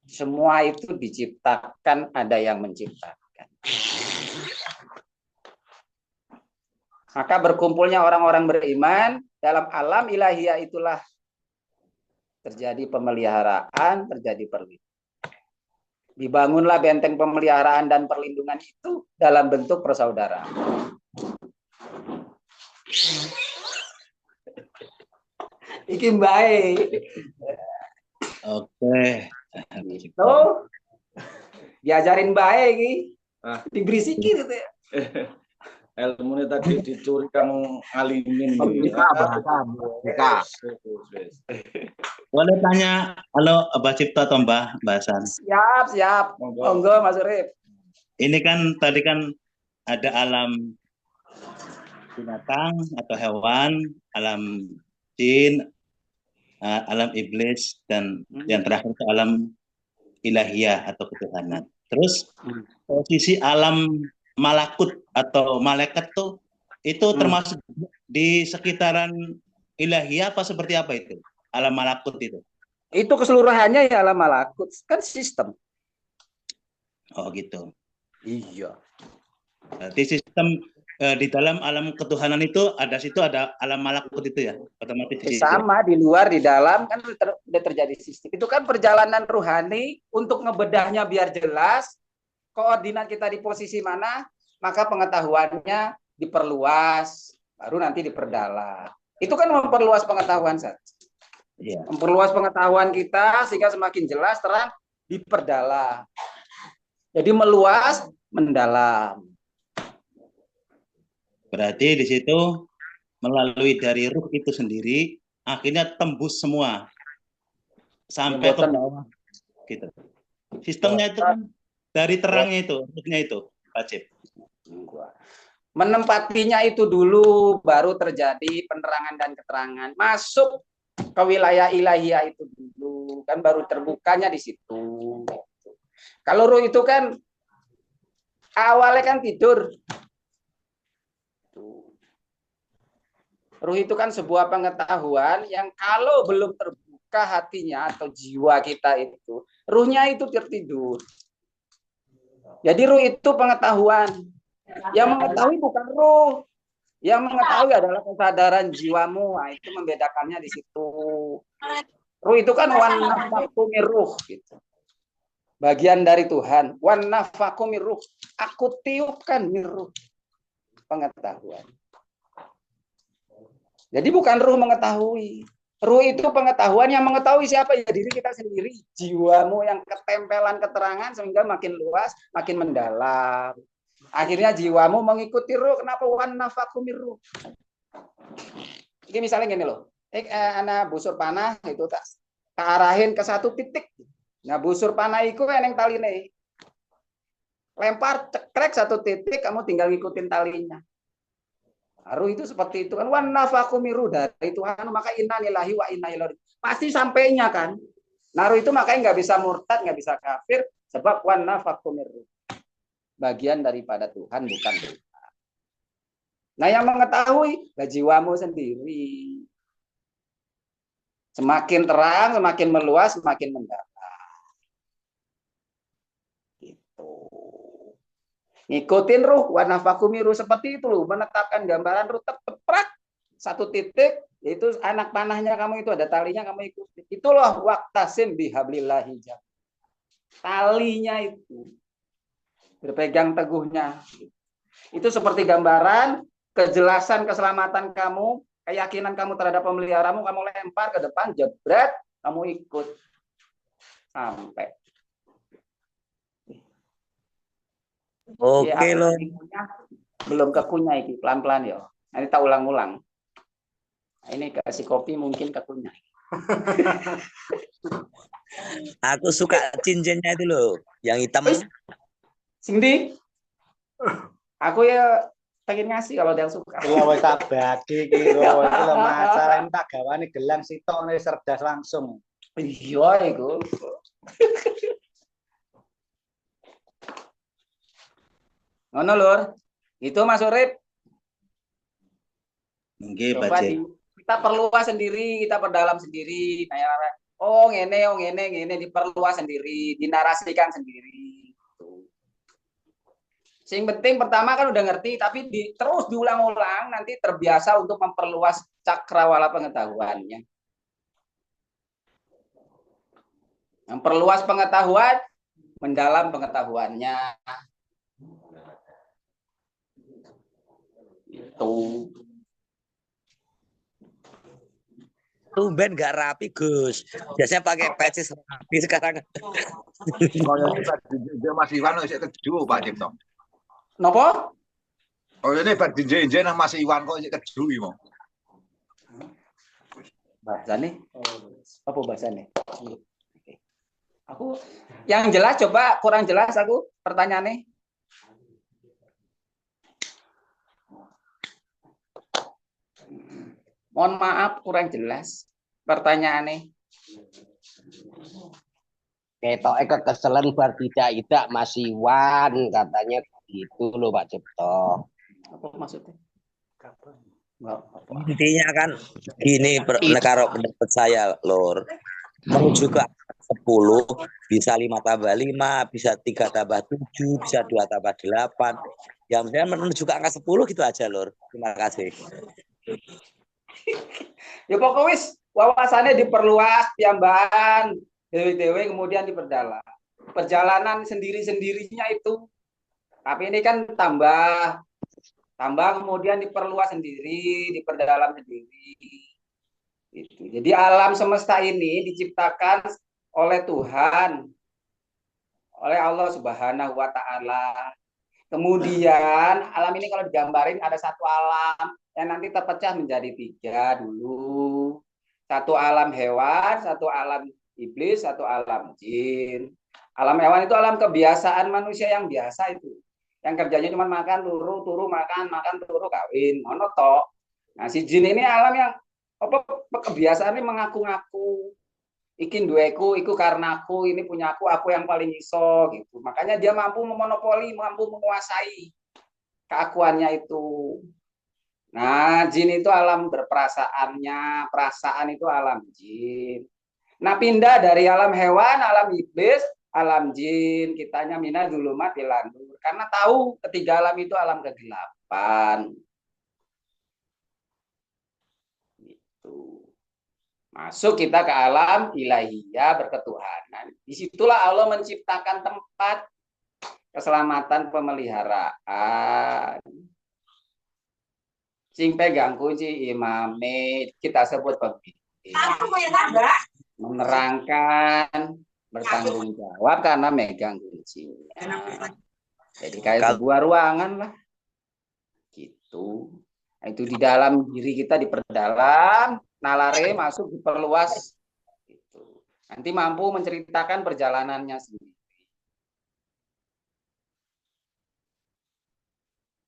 Speaker 7: Semua itu diciptakan, ada yang menciptakan. Maka berkumpulnya orang-orang beriman dalam alam ilahiyah itulah terjadi pemeliharaan, terjadi perlindungan. Dibangunlah benteng pemeliharaan dan perlindungan itu dalam bentuk persaudaraan. Iki baik.
Speaker 1: Oke.
Speaker 7: Itu diajarin baik iki. Diberi sikit gitu ya.
Speaker 2: Ilmunya tadi dicuri kamu ngalimin.
Speaker 8: Kita bahasa kita.
Speaker 1: Boleh tanya, halo Mbak Cipto atau Mbak Hasan?
Speaker 7: Siap. Monggo Mas Urip.
Speaker 1: Ini kan tadi kan ada alam binatang atau hewan, alam jin, alam iblis, dan yang terakhir itu alam ilahiyah atau ketuhanan. Terus posisi alam malakut atau malaikat tuh itu termasuk di sekitaran ilahiyah apa seperti apa itu? Alam malakut itu.
Speaker 7: Itu keseluruhannya ya alam malakut, kan sistem.
Speaker 1: Oh gitu.
Speaker 7: Iya.
Speaker 1: Berarti sistem di dalam alam ketuhanan itu ada alam malakut itu ya, otomatis di situ.
Speaker 7: Sama di luar di dalam kan udah terjadi sistem. Itu kan perjalanan rohani untuk ngebedahnya biar jelas koordinat kita di posisi mana, maka pengetahuannya diperluas, baru nanti diperdalam. Itu kan memperluas pengetahuan saja.
Speaker 1: Iya.
Speaker 7: Memperluas pengetahuan kita sehingga semakin jelas, terang, diperdalam. Jadi meluas, mendalam. Berarti di situ melalui dari ruh itu sendiri akhirnya tembus semua sampai ke bawah gitu. Sistemnya itu kan dari terangnya itu, ruhnya itu, Pak Cip. Menempatinya itu dulu baru terjadi penerangan dan keterangan. Masuk ke wilayah ilahiyah itu dulu kan baru terbukanya di situ. Kalau ruh itu kan awalnya kan tidur. Ruh itu kan sebuah pengetahuan yang kalau belum terbuka hatinya atau jiwa kita itu, ruhnya itu tertidur. Jadi ruh itu pengetahuan. Yang mengetahui bukan ruh. Yang mengetahui adalah kesadaran jiwamu. Nah, itu membedakannya di situ. Ruh itu kan wan nafaku miruh gitu. Bagian dari Tuhan. Wan nafaku miruh. Aku tiupkan miruh. Pengetahuan. Jadi bukan ruh mengetahui. Ruh itu pengetahuan, yang mengetahui siapa? Ya diri kita sendiri. Jiwamu yang ketempelan keterangan sehingga makin luas, makin mendalam. Akhirnya jiwamu mengikuti ruh. Kenapa? Wan nafaku miruh. Ini misalnya gini loh. Anak busur panah itu tak arahin ke satu titik. Nah busur panah itu yang tali nih. Lempar cekrek satu titik, kamu tinggal ngikutin talinya. Ruh itu seperti itu kan, wan nafaku miruh dari Tuhan, maka inna lillahi wa inna ilaihi pasti sampainya kan. Naruh itu makanya nggak bisa murtad, nggak bisa kafir, sebab wan nafaku miruh bagian daripada Tuhan, bukan Tuhan. Nah yang mengetahui jiwamu sendiri. Semakin terang, semakin meluas, semakin mendalam. Ngikutin ruh, wanafaku miru seperti itu loh, menetapkan gambaran ruh teprak satu titik, yaitu anak panahnya kamu itu ada talinya kamu ikuti. Itulah waqtasim bihablillahi jam. Talinya itu berpegang teguhnya. Itu seperti gambaran kejelasan keselamatan kamu, keyakinan kamu terhadap pemeliharamu, kamu lempar ke depan, jebret, kamu ikut sampai.
Speaker 4: Oke
Speaker 7: ya,
Speaker 4: loh.
Speaker 7: Belum kekunyah ini pelan-pelan ya. Nanti tak ulang-ulang. Ini kasih kopi mungkin kekunyah.
Speaker 4: Aku suka cincinnya itu loh, yang hitam.
Speaker 7: Sindi, aku ya pengen ngasih kalau dia suka.
Speaker 2: Iya wis tak bagi iki lho, iki lho masalah tak gawane gelang sitok cerdas langsung.
Speaker 7: Iya iku. Ngono lur. Itu Mas Urip.
Speaker 1: Nggih, Pak Cip.
Speaker 7: Kita perluas sendiri, kita perdalam sendiri. Kayak oh ngene diperluas sendiri, dinarasikan sendiri. Sing penting pertama kan udah ngerti, tapi terus diulang-ulang nanti terbiasa untuk memperluas cakrawala pengetahuannya. Memperluas pengetahuan, mendalam pengetahuannya. Itu.
Speaker 4: Tumben gak rapi Gus. Biasanya pakai patches rapi sekarang.
Speaker 8: Kalau Mas Iwan wis keju Pak Cipto.
Speaker 7: Napa?
Speaker 8: Oh ini bar jinje-jinje nang Mas Iwan kok keju iki mau.
Speaker 7: Bahasane apa bahasane? Aku yang jelas coba kurang jelas aku pertanyaannya. Mohon maaf kurang jelas pertanyaannya.
Speaker 10: Ketok kekeselan bar tidak Mas Iwan katanya gitu loh Pak Cipto.
Speaker 7: Apa maksudnya?
Speaker 4: Intinya kan gini karo pendapat saya Lur. Menuju ke 10 bisa 5 tambah 5, bisa 3 tambah 7, bisa 2 tambah 8. Yang penting menuju ke angka 10 gitu aja Lur. Terima kasih.
Speaker 7: Ya pokoknya wis wawasannya diperluas, piamban, dewe-dewe kemudian diperdalam. Perjalanan sendiri-sendirinya itu. Tapi ini kan tambah kemudian diperluas sendiri, diperdalam sendiri. Itu. Jadi alam semesta ini diciptakan oleh Tuhan, oleh Allah Subhanahu wa Ta'ala. Kemudian alam ini kalau digambarin ada satu alam yang nanti terpecah menjadi 3 dulu. Satu alam hewan, satu alam iblis, satu alam jin. Alam hewan itu alam kebiasaan manusia yang biasa itu. Yang kerjanya cuma makan, turu, makan, turu, kawin. Monotok. Nah, si jin ini alam yang kebiasaannya mengaku-ngaku. Ikin dueku, iku karena aku, ini punya aku yang paling iso gitu. Makanya dia mampu memonopoli, mampu menguasai keakuannya itu. Nah, jin itu alam berperasaannya, perasaan itu alam jin. Nah, pindah dari alam hewan, alam iblis, alam jin, kitanya mina dulumat ilandur. Karena tahu ketiga alam itu alam kegelapan. Gitu. Masuk kita ke alam ilahiyah berketuhanan. Disitulah Allah menciptakan tempat keselamatan pemeliharaan. Sing pegang kunci imame kita sebut pemimpin. Menerangkan, bertanggung jawab karena megang kuncinya. Jadi kayak sebuah ruangan lah. Gitu. Itu di dalam diri kita diperdalam, nalare masuk diperluas. Gitu. Nanti mampu menceritakan perjalanannya sendiri.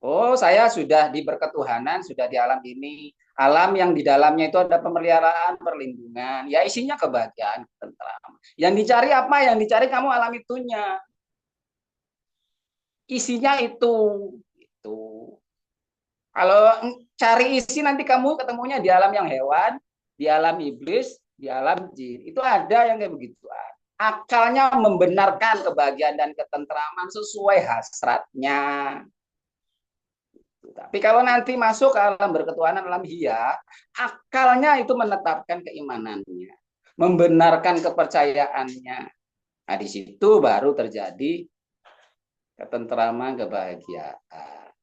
Speaker 7: Oh, saya sudah di berketuhanan, sudah di alam ini. Alam yang di dalamnya itu ada pemeliharaan, perlindungan. Ya isinya kebahagiaan, ketentraman. Yang dicari apa? Yang dicari kamu alam itunya. Isinya itu. Itu. Kalau cari isi nanti kamu ketemunya di alam yang hewan, di alam iblis, di alam jin. Itu ada yang kayak begitu. Akalnya membenarkan kebahagiaan dan ketentraman sesuai hasratnya. Tapi kalau nanti masuk ke alam berketuhanan, alam hiya, akalnya itu menetapkan keimanannya, membenarkan kepercayaannya. Nah, di situ baru terjadi ketentraman, kebahagiaan.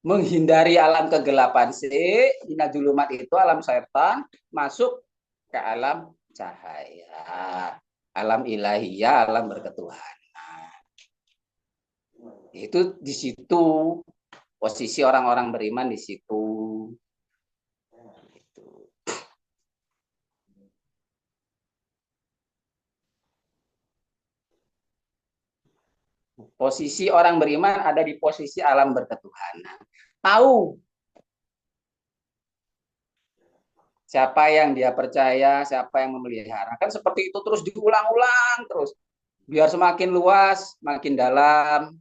Speaker 7: Menghindari alam kegelapan inadulumat itu alam setan, masuk ke alam cahaya, alam ilahiyah, alam berketuhanan. Itu di situ posisi orang-orang beriman di situ. Posisi orang beriman ada di posisi alam berketuhanan. Tahu siapa yang dia percaya, siapa yang memelihara. Kan seperti itu terus diulang-ulang terus. Biar semakin luas, makin dalam.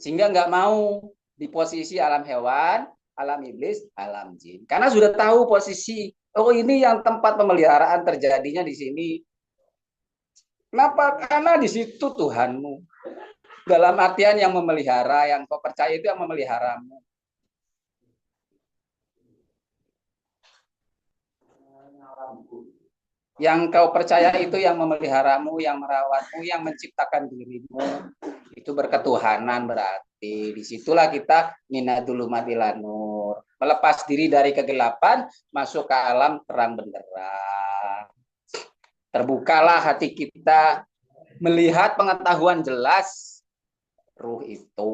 Speaker 7: Sehingga nggak mau di posisi alam hewan, alam iblis, alam jin. Karena sudah tahu posisi, oh ini yang tempat pemeliharaan terjadinya di sini. Kenapa? Karena di situ Tuhanmu. Dalam artian yang memelihara, yang kau percaya itu yang memeliharamu. Yang kau percaya itu yang memeliharamu, yang merawatmu, yang menciptakan dirimu. Itu berketuhanan berarti. Disitulah kita minadulumat ilanur. Melepas diri dari kegelapan, masuk ke alam terang benderang. Terbukalah hati kita melihat pengetahuan jelas ruh itu.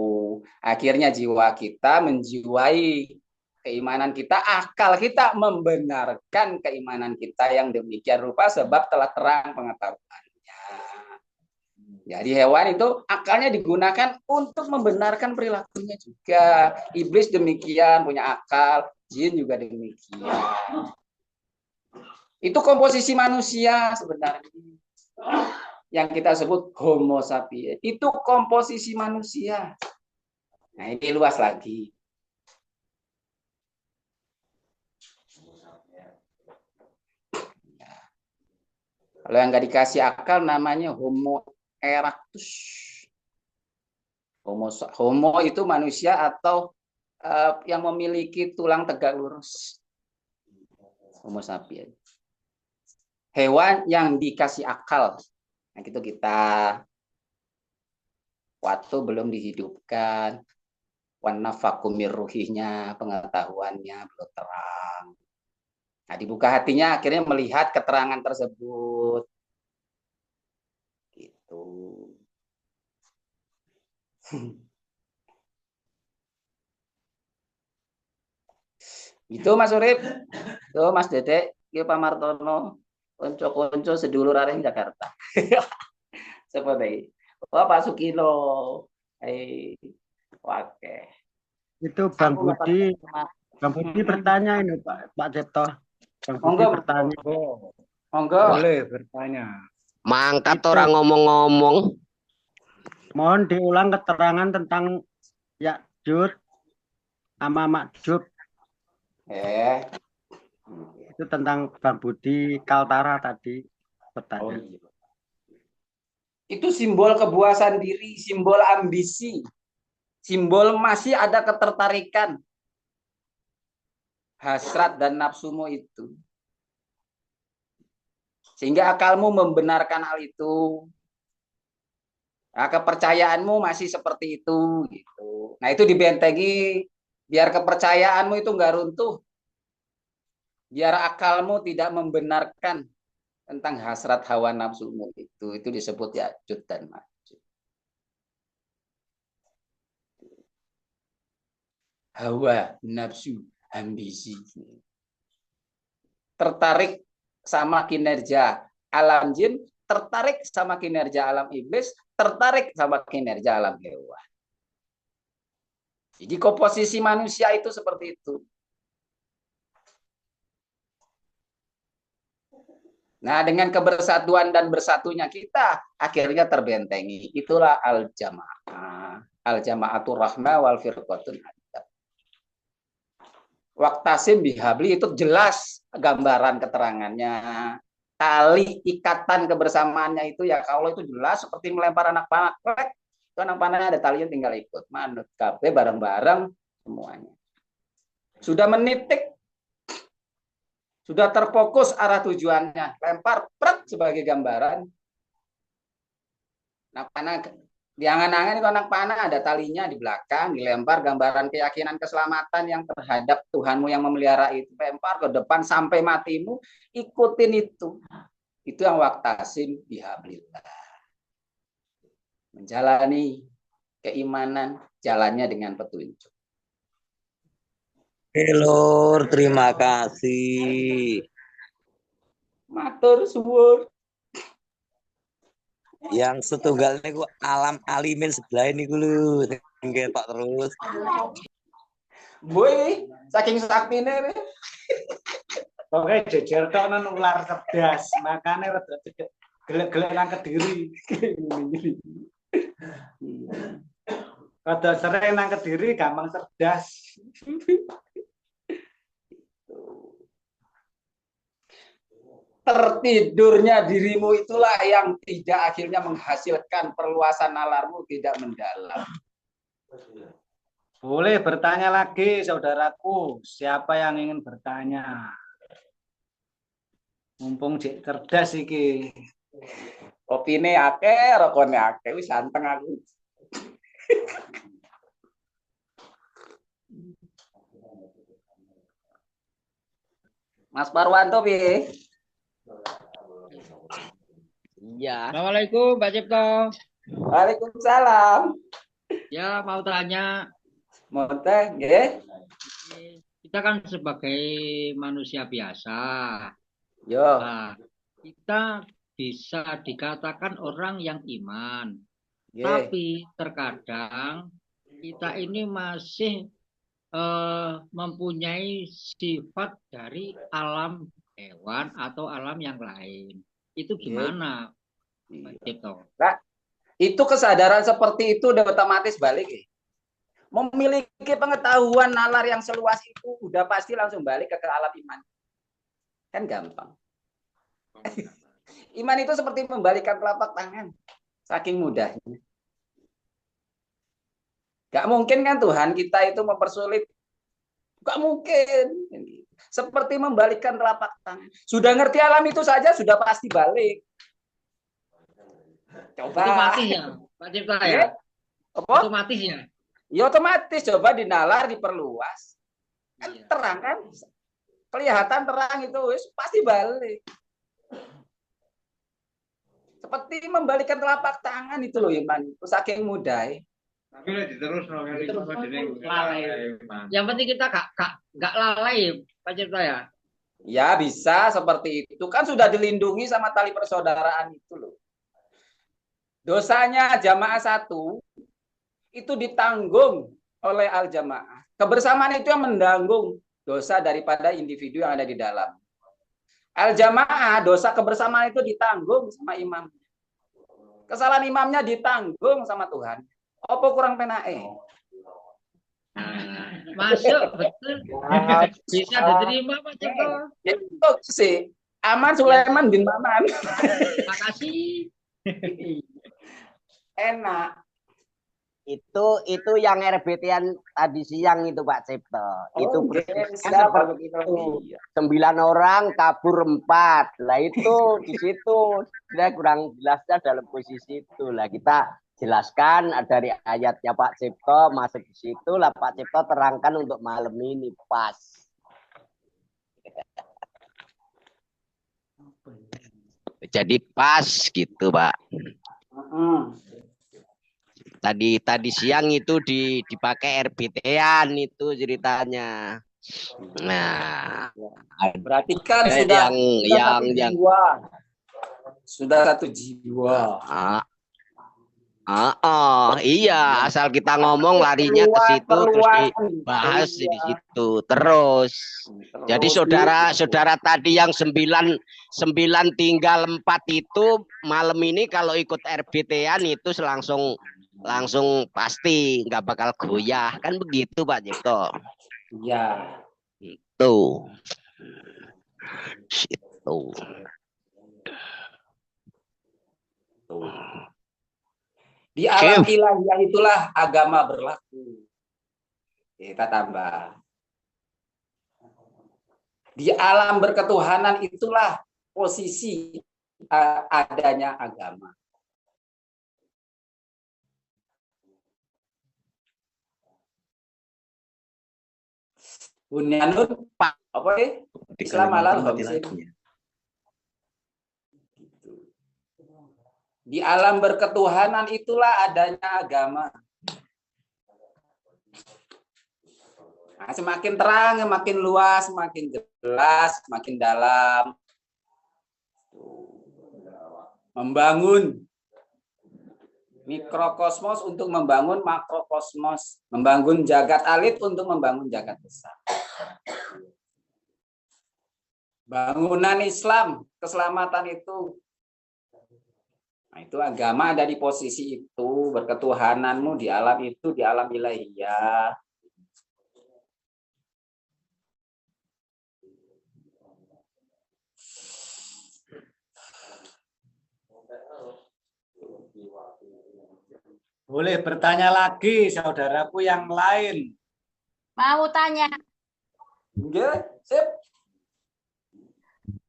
Speaker 7: Akhirnya jiwa kita menjiwai keimanan kita, akal kita membenarkan keimanan kita yang demikian rupa sebab telah terang pengetahuannya. Jadi hewan itu akalnya digunakan untuk membenarkan perilakunya juga. Iblis demikian punya akal, jin juga demikian. Itu komposisi manusia sebenarnya. Yang kita sebut Homo sapiens. Itu komposisi manusia. Nah, ini luas lagi. Kalau yang nggak dikasih akal namanya Homo erectus. Homo itu manusia atau yang memiliki tulang tegak lurus. Homo sapiens. Hewan yang dikasih akal. Nah, itu kita waktu belum dihidupkan. Wanafakumir ruhihnya, pengetahuannya belum terang. Nah, dibuka hatinya akhirnya melihat keterangan tersebut. Gitu. Itu Mas Urip, tuh Mas Dedek, iki Pak Martono, konco-konco sedulur areng Jakarta. Seperti oh Pak Sukino. Oke.
Speaker 11: Itu Bang Budi. Bang Budi bertanya ini Pak Cipto. Bang Budi bertanya.
Speaker 7: Monggo.
Speaker 2: Boleh bertanya.
Speaker 10: Mangkat orang ngomong-ngomong.
Speaker 11: Mohon diulang keterangan tentang Ya'juj sama Ma'juj. Itu tentang Bang Budi Kaltara tadi bertanya.
Speaker 7: Itu simbol kepuasan diri, simbol ambisi, simbol masih ada ketertarikan, hasrat dan nafsumu itu. Sehingga akalmu membenarkan hal itu. Nah, kepercayaanmu masih seperti itu. Gitu. Nah, itu dibentengi biar kepercayaanmu itu nggak runtuh. Biar akalmu tidak membenarkan tentang hasrat hawa nafsumu itu. Itu disebut Ya'juj dan Ma'juj. Hawa, nafsu, ambisi. Tertarik sama kinerja alam jin, tertarik sama kinerja alam iblis, tertarik sama kinerja alam hewan. Jadi komposisi manusia itu seperti itu. Nah, dengan kebersatuan dan bersatunya kita akhirnya terbentengi. Itulah al-jamaah. Al-jamaatul rahmah wal firqatun adab. Waqtasim bihabli itu jelas gambaran keterangannya. Tali ikatan kebersamaannya itu ya kalau itu jelas seperti melempar anak panah. Itu anak panahnya ada talinya tinggal ikut. Manut kabeh bareng-bareng semuanya. Sudah menitik. Sudah terfokus arah tujuannya. Lempar pret sebagai gambaran. Anak panah di angan-angan itu anak panah ada talinya di belakang, dilempar gambaran keyakinan keselamatan yang terhadap Tuhanmu yang memelihara itu, lempar ke depan sampai matimu, ikutin itu. Itu yang waqtasim bihablillah. Menjalani keimanan, jalannya dengan petunjuk.
Speaker 4: Lur, terima kasih.
Speaker 7: Matur suwun.
Speaker 4: Yang setunggal niku alam alimin sebelah ini lu ngetok terus.
Speaker 7: Boy, saking saktine.
Speaker 2: Oke, jejer tok nang ular cerdas, makane rada gelek-gelek nang Kediri. Rada sering nang Kediri gampang cerdas.
Speaker 7: Tertidurnya dirimu itulah yang tidak akhirnya menghasilkan perluasan nalarmu tidak mendalam.
Speaker 2: Boleh bertanya lagi, saudaraku. Siapa yang ingin bertanya? Mumpung cek cerdas iki.
Speaker 7: Kopine akeh, rokone akeh, wis anteng aku. Mas Parwanto piye?
Speaker 10: Ya.
Speaker 12: Assalamualaikum Pak Cipto.
Speaker 7: Waalaikumsalam.
Speaker 12: Ya mau tanya.
Speaker 7: Mau teh, nggih.
Speaker 12: Kita kan sebagai manusia biasa.
Speaker 7: Yo.
Speaker 12: Nah, kita bisa dikatakan orang yang iman.
Speaker 7: Nggih.
Speaker 12: Tapi terkadang kita ini masih mempunyai sifat dari alam hewan atau alam yang lain. Itu gimana, Pak Cipto?
Speaker 7: Nah, itu kesadaran seperti itu udah otomatis balik. Memiliki pengetahuan nalar yang seluas itu udah pasti langsung balik ke alam iman. Kan gampang. Iman itu seperti membalikan telapak tangan. Saking mudahnya. Gak mungkin kan Tuhan kita itu mempersulit. Gak mungkin. Seperti membalikkan telapak tangan. Sudah ngerti alam itu saja sudah pasti balik. Coba.
Speaker 12: Otomatis ya, Pak Cipta ya?
Speaker 7: Apa?
Speaker 12: Otomatis ya?
Speaker 7: Ya otomatis. Coba dinalar, diperluas. Kan terang kan? Kelihatan terang itu pasti balik. Seperti membalikkan telapak tangan itu loh iman. Saking mudah.
Speaker 12: Yang penting kita gak lalai, Pak Cipta ya.
Speaker 7: Ya bisa seperti itu. Kan sudah dilindungi sama tali persaudaraan itu loh. Dosanya jamaah satu itu ditanggung oleh al-jamaah. Kebersamaan itu yang menanggung dosa daripada individu yang ada di dalam. Al-jamaah, dosa kebersamaan itu ditanggung sama imam. Kesalahan imamnya ditanggung sama Tuhan. Apa kurang penae?
Speaker 12: Masuk, betul. Bisa diterima, Pak Cipto.
Speaker 7: Ya, itu sih. Aman Sulaiman bin Maman.
Speaker 12: Makasih.
Speaker 7: Enak.
Speaker 10: Itu yang RBT-an tadi siang itu Pak Cipto. Itu seperti itu. 9 orang kabur 4. Lah itu di situ saya kurang jelasnya dalam posisi itu. Lah kita jelaskan dari ayatnya Pak Cipto masuk di situ lah Pak Cipto terangkan untuk malam ini pas. Jadi pas gitu, Pak. Tadi siang itu dipakai RBT-an itu ceritanya. Nah,
Speaker 7: berarti kan sudah
Speaker 10: yang
Speaker 7: sudah 1 jiwa.
Speaker 10: Iya, asal kita ngomong larinya ke situ terus dibahas di situ terus. Jadi saudara-saudara tadi yang 9 tinggal 4 itu malam ini kalau ikut RBT-an itu langsung pasti nggak bakal goyah kan begitu Pak Cipto.
Speaker 7: Iya.
Speaker 10: Itu.
Speaker 7: Di alam ilahiyah itulah agama berlaku. Kita tambah. Di alam berketuhanan itulah posisi adanya agama. Bunyanun apa ya? Islam halal di alam berketuhanan itulah adanya agama. Nah, semakin terang, makin luas, makin jelas, makin dalam. Membangun mikrokosmos untuk membangun makrokosmos, membangun jagat alit untuk membangun jagat besar. Bangunan Islam, keselamatan itu. Nah, itu agama ada di posisi itu, berketuhananmu di alam itu, di alam ilahiyah.
Speaker 2: Boleh bertanya lagi saudaraku yang lain.
Speaker 6: Mau tanya.
Speaker 7: Oke, sip.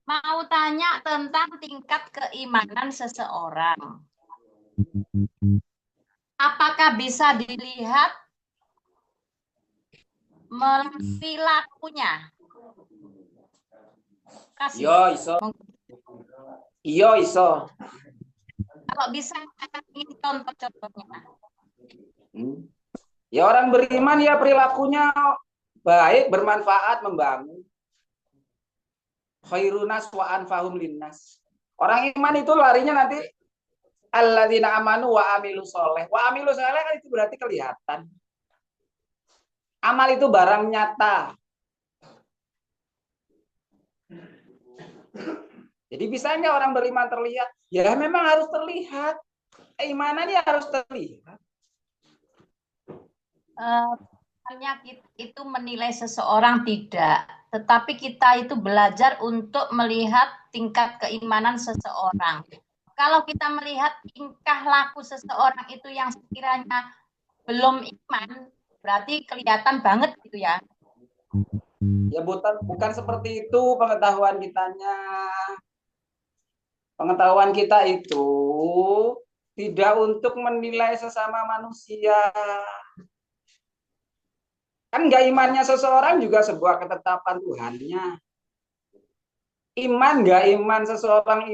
Speaker 6: Mau tanya tentang tingkat keimanan seseorang. Apakah bisa dilihat melalui lakunya?
Speaker 7: Iya, iso. Iya, iso.
Speaker 6: Kalau bisa ingin contoh-contohnya.
Speaker 7: Ya orang beriman ya perilakunya baik, bermanfaat, membangun. Khairunas wa anfahum linnas. Orang iman itu larinya nanti alladzina amanu wa amilu soleh. Wa amilu soleh kan itu berarti kelihatan. Amal itu barang nyata. Jadi bisanya orang beriman terlihat. Ya memang harus terlihat. Keimanannya harus terlihat.
Speaker 6: Bukannya itu menilai seseorang tidak. Tetapi kita itu belajar untuk melihat tingkat keimanan seseorang. Kalau kita melihat tingkah laku seseorang itu yang sekiranya belum iman, berarti kelihatan banget gitu ya.
Speaker 7: Ya bukan seperti itu pengetahuan kitanya. Pengetahuan kita itu tidak untuk menilai sesama manusia. Kan nggak imannya seseorang juga sebuah ketetapan Tuhannya. Iman nggak iman seseorang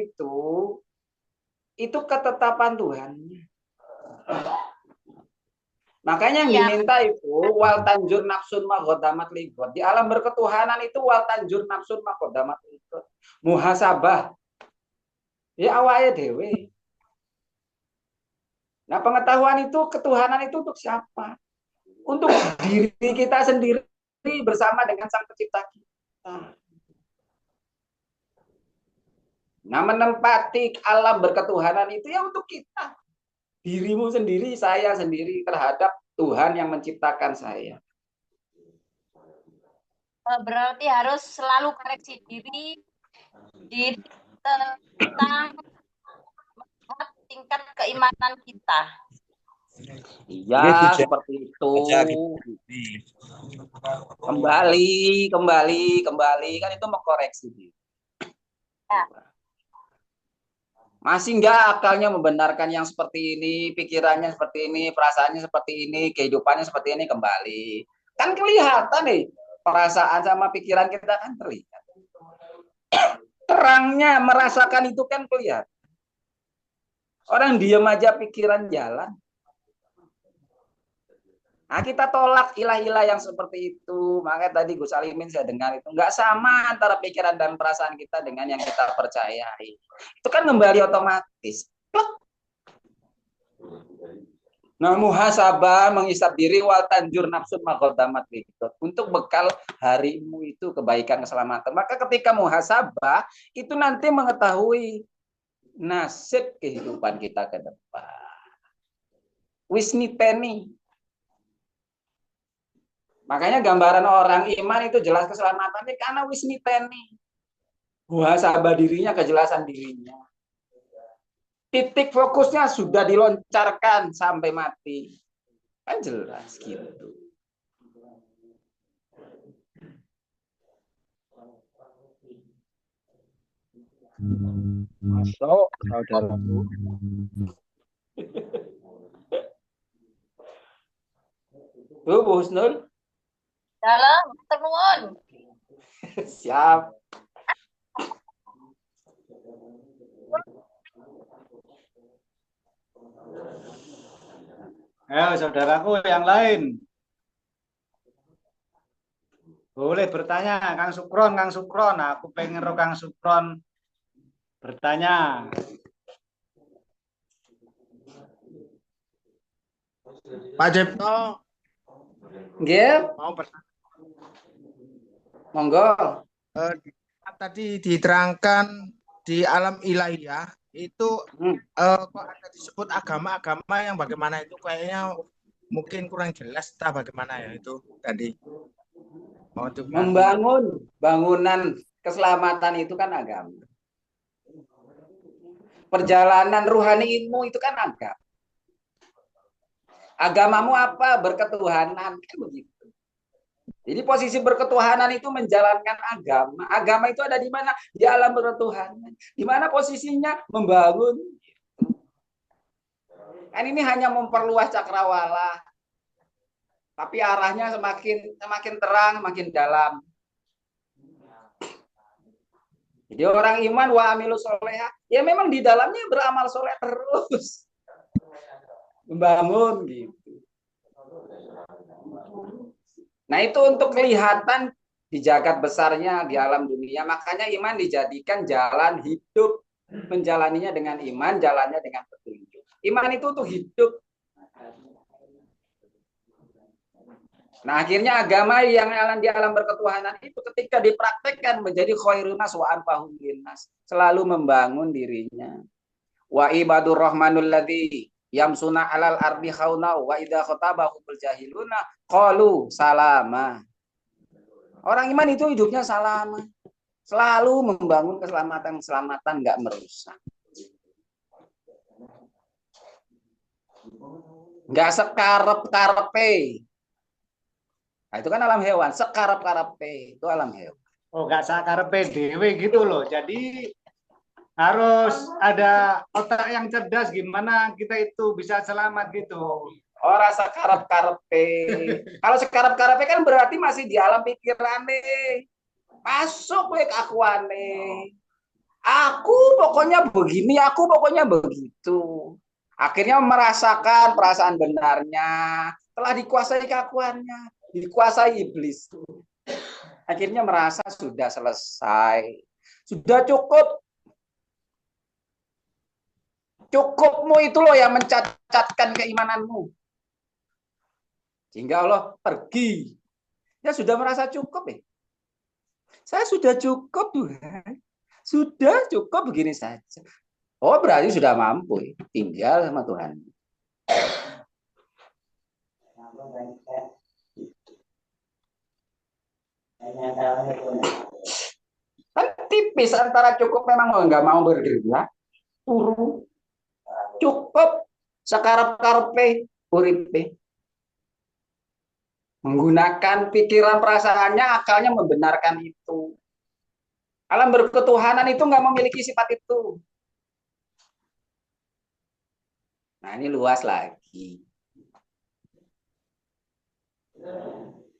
Speaker 7: itu ketetapan Tuhannya. Makanya yang diminta itu wal tanjur nafsun magodamat ligot. Di alam berketuhanan itu wal tanjur nafsun magodamat ligot. Muhasabah. Ya awalnya dewe. Nah pengetahuan itu, ketuhanan itu untuk siapa? Untuk diri kita sendiri bersama dengan Sang Pencipta kita. Nah menempati alam berketuhanan itu ya untuk kita. Dirimu sendiri, saya sendiri terhadap Tuhan yang menciptakan saya.
Speaker 6: Berarti harus selalu koreksi diri tentang tingkat keimanan kita.
Speaker 7: Iya, seperti itu. Kembali kan itu mengkoreksi diri.
Speaker 6: Ya.
Speaker 7: Masih enggak akalnya membenarkan yang seperti ini, pikirannya seperti ini, perasaannya seperti ini, kehidupannya seperti ini, kembali. Kan kelihatan nih, perasaan sama pikiran kita kan terlihat. Terangnya merasakan itu kan kelihatan. Orang diam aja pikiran jalan. Nah, kita tolak ilah-ilah yang seperti itu. Makanya tadi Gus Alimin saya dengar itu nggak sama antara pikiran dan perasaan kita dengan yang kita percayai. Itu kan kembali otomatis. Nah, muhasabah menghisab diri wal tanjur nafsun magodamat gitu. Untuk bekal harimu itu kebaikan keselamatan. Maka ketika muhasabah itu nanti mengetahui nasib kehidupan kita ke depan. Wisnipeni. Makanya gambaran orang iman itu jelas keselamatannya karena wisnipeni. Muhasabah dirinya, kejelasan dirinya. Titik fokusnya sudah diloncarkan sampai mati. Kan jelas gitu.
Speaker 5: Masuk, saudaraku.
Speaker 7: Tuh, Bu Husnul.
Speaker 6: Dalam, temuan.
Speaker 7: Siap.
Speaker 2: Ayo saudaraku yang lain. Boleh bertanya, Kang Sukron. Aku pengen roh Kang Sukron bertanya.
Speaker 5: Pak Cipto.
Speaker 7: Nggih.
Speaker 5: Mau bertanya.
Speaker 7: Monggo.
Speaker 5: Tadi diterangkan di alam ilahiyah itu kok ada disebut agama-agama yang bagaimana itu kayaknya mungkin kurang jelas tak bagaimana ya itu tadi.
Speaker 7: Membangun bangunan keselamatan itu kan agama. Perjalanan ruhanimu itu kan agama. Agamamu apa? Berketuhanan kan begitu. Jadi posisi berketuhanan itu menjalankan agama. Agama itu ada di mana? Di alam berketuhanan. Di mana posisinya? Membangun. Kan ini hanya memperluas cakrawala. Tapi arahnya semakin terang, semakin dalam. Jadi orang iman wa amilus solehah, ya memang di dalamnya beramal soleh terus. Membangun gitu. Nah itu untuk kelihatan di jagat besarnya, di alam dunia. Makanya iman dijadikan jalan hidup. Menjalaninya dengan iman, jalannya dengan petunjuk. Iman itu untuk hidup. Nah akhirnya agama yang di alam berketuhanan itu ketika dipraktekkan menjadi khairun nas wa anfa'uhum linnas. Selalu membangun dirinya. Wa ibadur rahmanul ladzi yamsuna alal ardi khauna wa idza khatabahumul jahiluna qalu salama. Orang iman itu hidupnya salama. Selalu membangun keselamatan nggak merusak. Nggak sekarep-karepe. Nah, itu kan alam hewan. Sekarep-karepe itu alam hewan.
Speaker 2: Oh, nggak sakarepe dewe gitu loh. Jadi harus ada otak yang cerdas gimana kita itu bisa selamat gitu.
Speaker 7: Orang sekarep-karepe. Kalau sekarep-karepe kan berarti masih di alam pikirane. Masuk ke akuane. Aku pokoknya begini, aku pokoknya begitu. Akhirnya merasakan perasaan benarnya. Telah dikuasai keakuannya, dikuasai iblis. Akhirnya merasa sudah selesai. Sudah cukup. Cukupmu itu loh yang mencacatkan keimananmu. Sehingga Allah pergi. Ya sudah merasa cukup ya. Saya sudah cukup Tuhan. Sudah cukup begini saja. Oh berarti sudah mampu ya. Tinggal sama Tuhan. Kan tipis antara cukup memang nggak mau bergerak. Turu. Cukup sekarep-karepe uripe. Menggunakan pikiran perasaannya, akalnya membenarkan itu. Alam berketuhanan itu nggak memiliki sifat itu. Nah ini luas lagi.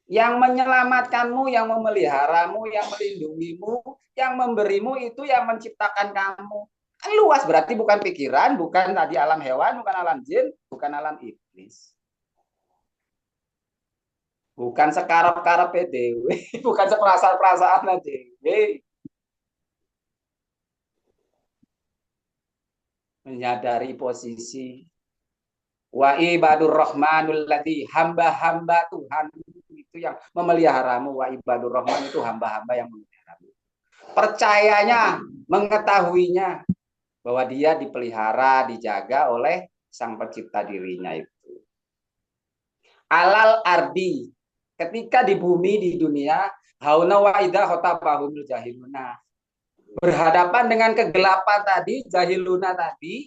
Speaker 7: Yang menyelamatkanmu, yang memeliharamu, yang melindungimu, yang memberimu itu yang menciptakan kamu. Kan luas berarti bukan pikiran, bukan tadi alam hewan, bukan alam jin, bukan alam iblis. Bukan sekarap-karap dewe, bukan seperasaan-perasaan dewe. Menyadari posisi. Wa ibadur rahmanul ladzi hamba-hamba Tuhan itu yang memeliharamu. Wa ibadur rahman itu hamba-hamba yang memeliharamu. Percayanya, mengetahuinya bahwa dia dipelihara, dijaga oleh sang pencipta dirinya itu. Alal ardi. Ketika di bumi, di dunia, hauna wa idza khatabahumul jahiluna. Berhadapan dengan kegelapan tadi, jahiluna tadi.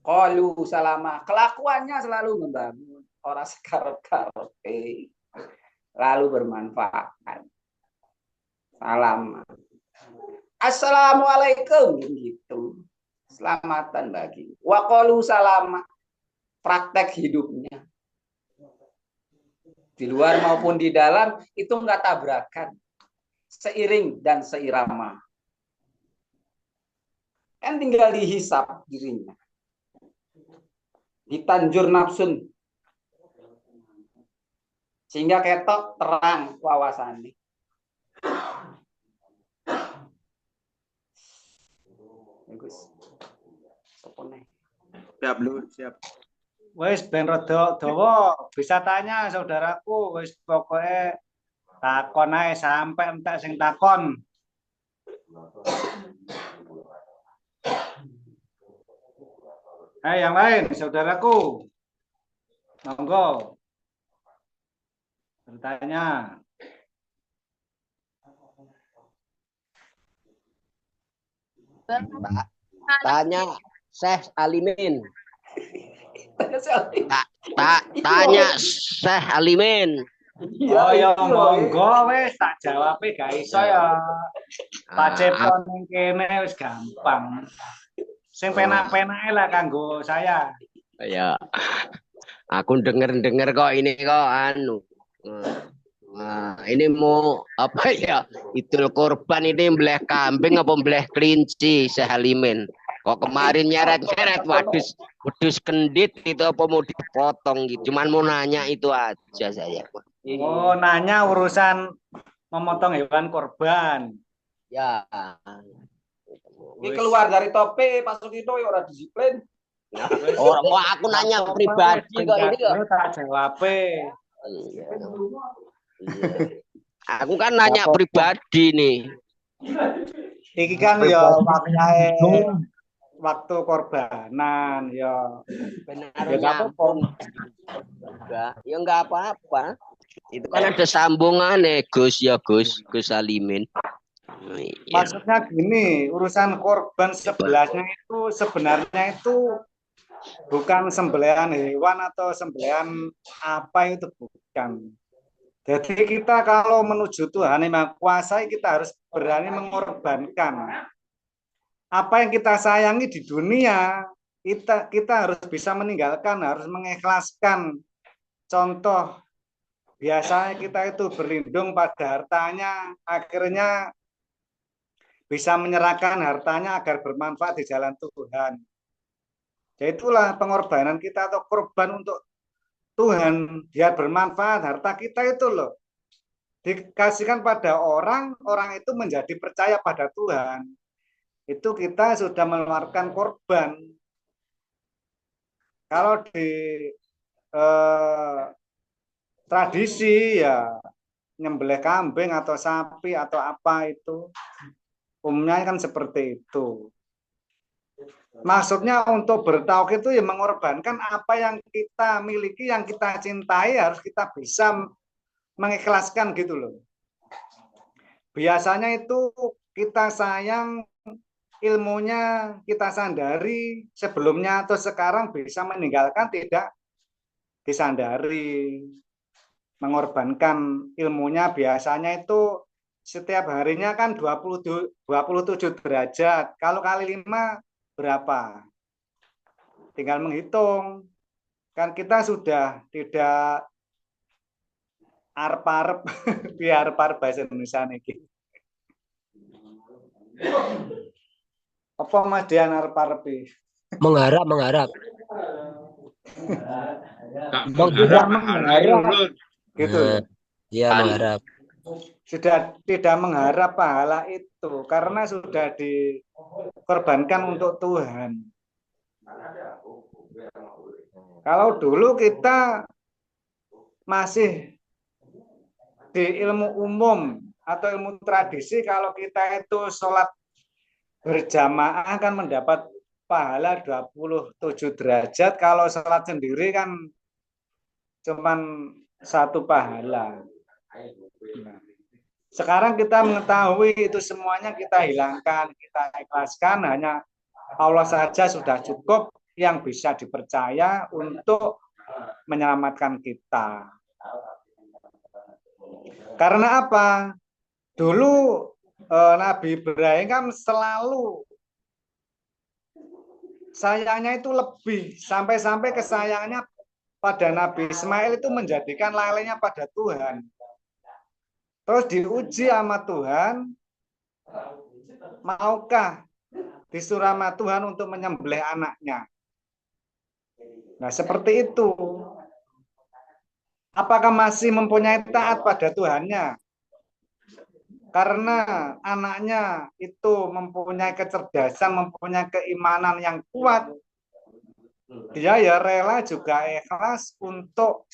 Speaker 7: Qalu salama. Kelakuannya selalu membangun. Orang sekarang lalu bermanfaat. Salam. Assalamualaikum gitu. Selamatan bagi. Wa qalu salama. Praktek hidupnya. Di luar maupun di dalam itu enggak tabrakan. Seiring dan seirama. Kan tinggal dihisap dirinya. Ditanjur nafsun. Sehingga ketok terang wawasannya. Bagus.
Speaker 2: Siap, Lur, siap. Wes ben rada dawa, bisa tanya saudaraku, wis pokoknya takon ae sampai entek sing takon. Yang lain saudaraku. Monggo. Bertanya.
Speaker 10: Tanya Syekh Alimin. Tanya Syekh Alimin.
Speaker 2: Oh ya monggo wis tak jawabe gak iso ya. Pak Cepon ning kene wis gampang. Sing penak-penake lah kanggo saya.
Speaker 10: Ya. Aku denger kok ini kok anu. Ini mau apa ya? Idul Kurban ini beleh kambing apa beleh kelinci sehalimin. Kok kemarin nyeret-nyeret wedus kendit itu apa mau dipotong gitu. Cuman mau nanya itu aja saya.
Speaker 2: Oh, nanya urusan memotong hewan korban.
Speaker 10: Ya.
Speaker 7: Ini keluar dari topi Pak Sugito ya orang disiplin.
Speaker 10: Orang mau aku nanya pribadi kok ini kok.
Speaker 2: Tak jawab.
Speaker 10: Iya. Aku kan nanya pribadi nih.
Speaker 2: Iki kan ya waktu korbanan ya.
Speaker 10: Benar
Speaker 2: Ya
Speaker 10: nyambung. Ya enggak apa-apa. Itu kan ada sambungannya Gus Gus Salimin.
Speaker 2: Maksudnya gini, urusan korban sebelahnya itu sebenarnya itu bukan sembelihan hewan atau sembelihan apa itu bukan. Jadi kita kalau menuju Tuhan yang Maha Kuasa kita harus berani mengorbankan. Apa yang kita sayangi di dunia, kita harus bisa meninggalkan, harus mengikhlaskan. Contoh, biasanya kita itu berlindung pada hartanya, akhirnya bisa menyerahkan hartanya agar bermanfaat di jalan Tuhan. Jadi itulah pengorbanan kita atau korban untuk Tuhan, biar bermanfaat harta kita itu loh. Dikasihkan pada orang, orang itu menjadi percaya pada Tuhan. Itu kita sudah mengeluarkan korban. Kalau di tradisi ya nyembelih kambing atau sapi atau apa itu umumnya kan seperti itu. Maksudnya untuk bertauhid itu ya mengorbankan apa yang kita miliki, yang kita cintai harus kita bisa mengikhlaskan gitu loh. Biasanya itu kita sayang ilmunya kita sandari sebelumnya atau sekarang bisa meninggalkan tidak disandari. Mengorbankan ilmunya biasanya itu setiap harinya kan 27 derajat. Kalau kali 5 berapa? Tinggal menghitung. Kan kita sudah tidak arep-arep biar bahasa Indonesia niki. Apa Mas Dian arep-arep?
Speaker 13: Mengharap.
Speaker 2: Mengharap. Gitu.
Speaker 13: Ya, mengharap.
Speaker 2: Sudah tidak mengharap pahala itu karena sudah dikorbankan untuk Tuhan. Kalau dulu kita masih di ilmu umum atau ilmu tradisi, kalau kita itu sholat berjamaah kan mendapat pahala 27 derajat, kalau sholat sendiri kan cuman 1 pahala. Nah, sekarang kita mengetahui itu semuanya kita hilangkan, kita ikhlaskan, hanya Allah saja sudah cukup yang bisa dipercaya untuk menyelamatkan kita. Karena apa? Dulu Nabi Ibrahim kan selalu sayangnya itu lebih, sampai-sampai kesayangannya pada Nabi Ismail itu menjadikan lalainya pada Tuhan. Terus diuji sama Tuhan, maukah disuruh sama Tuhan untuk menyembelih anaknya? Nah, seperti itu. Apakah masih mempunyai taat pada Tuhannya? Karena anaknya itu mempunyai kecerdasan, mempunyai keimanan yang kuat, dia ya rela juga ikhlas untuk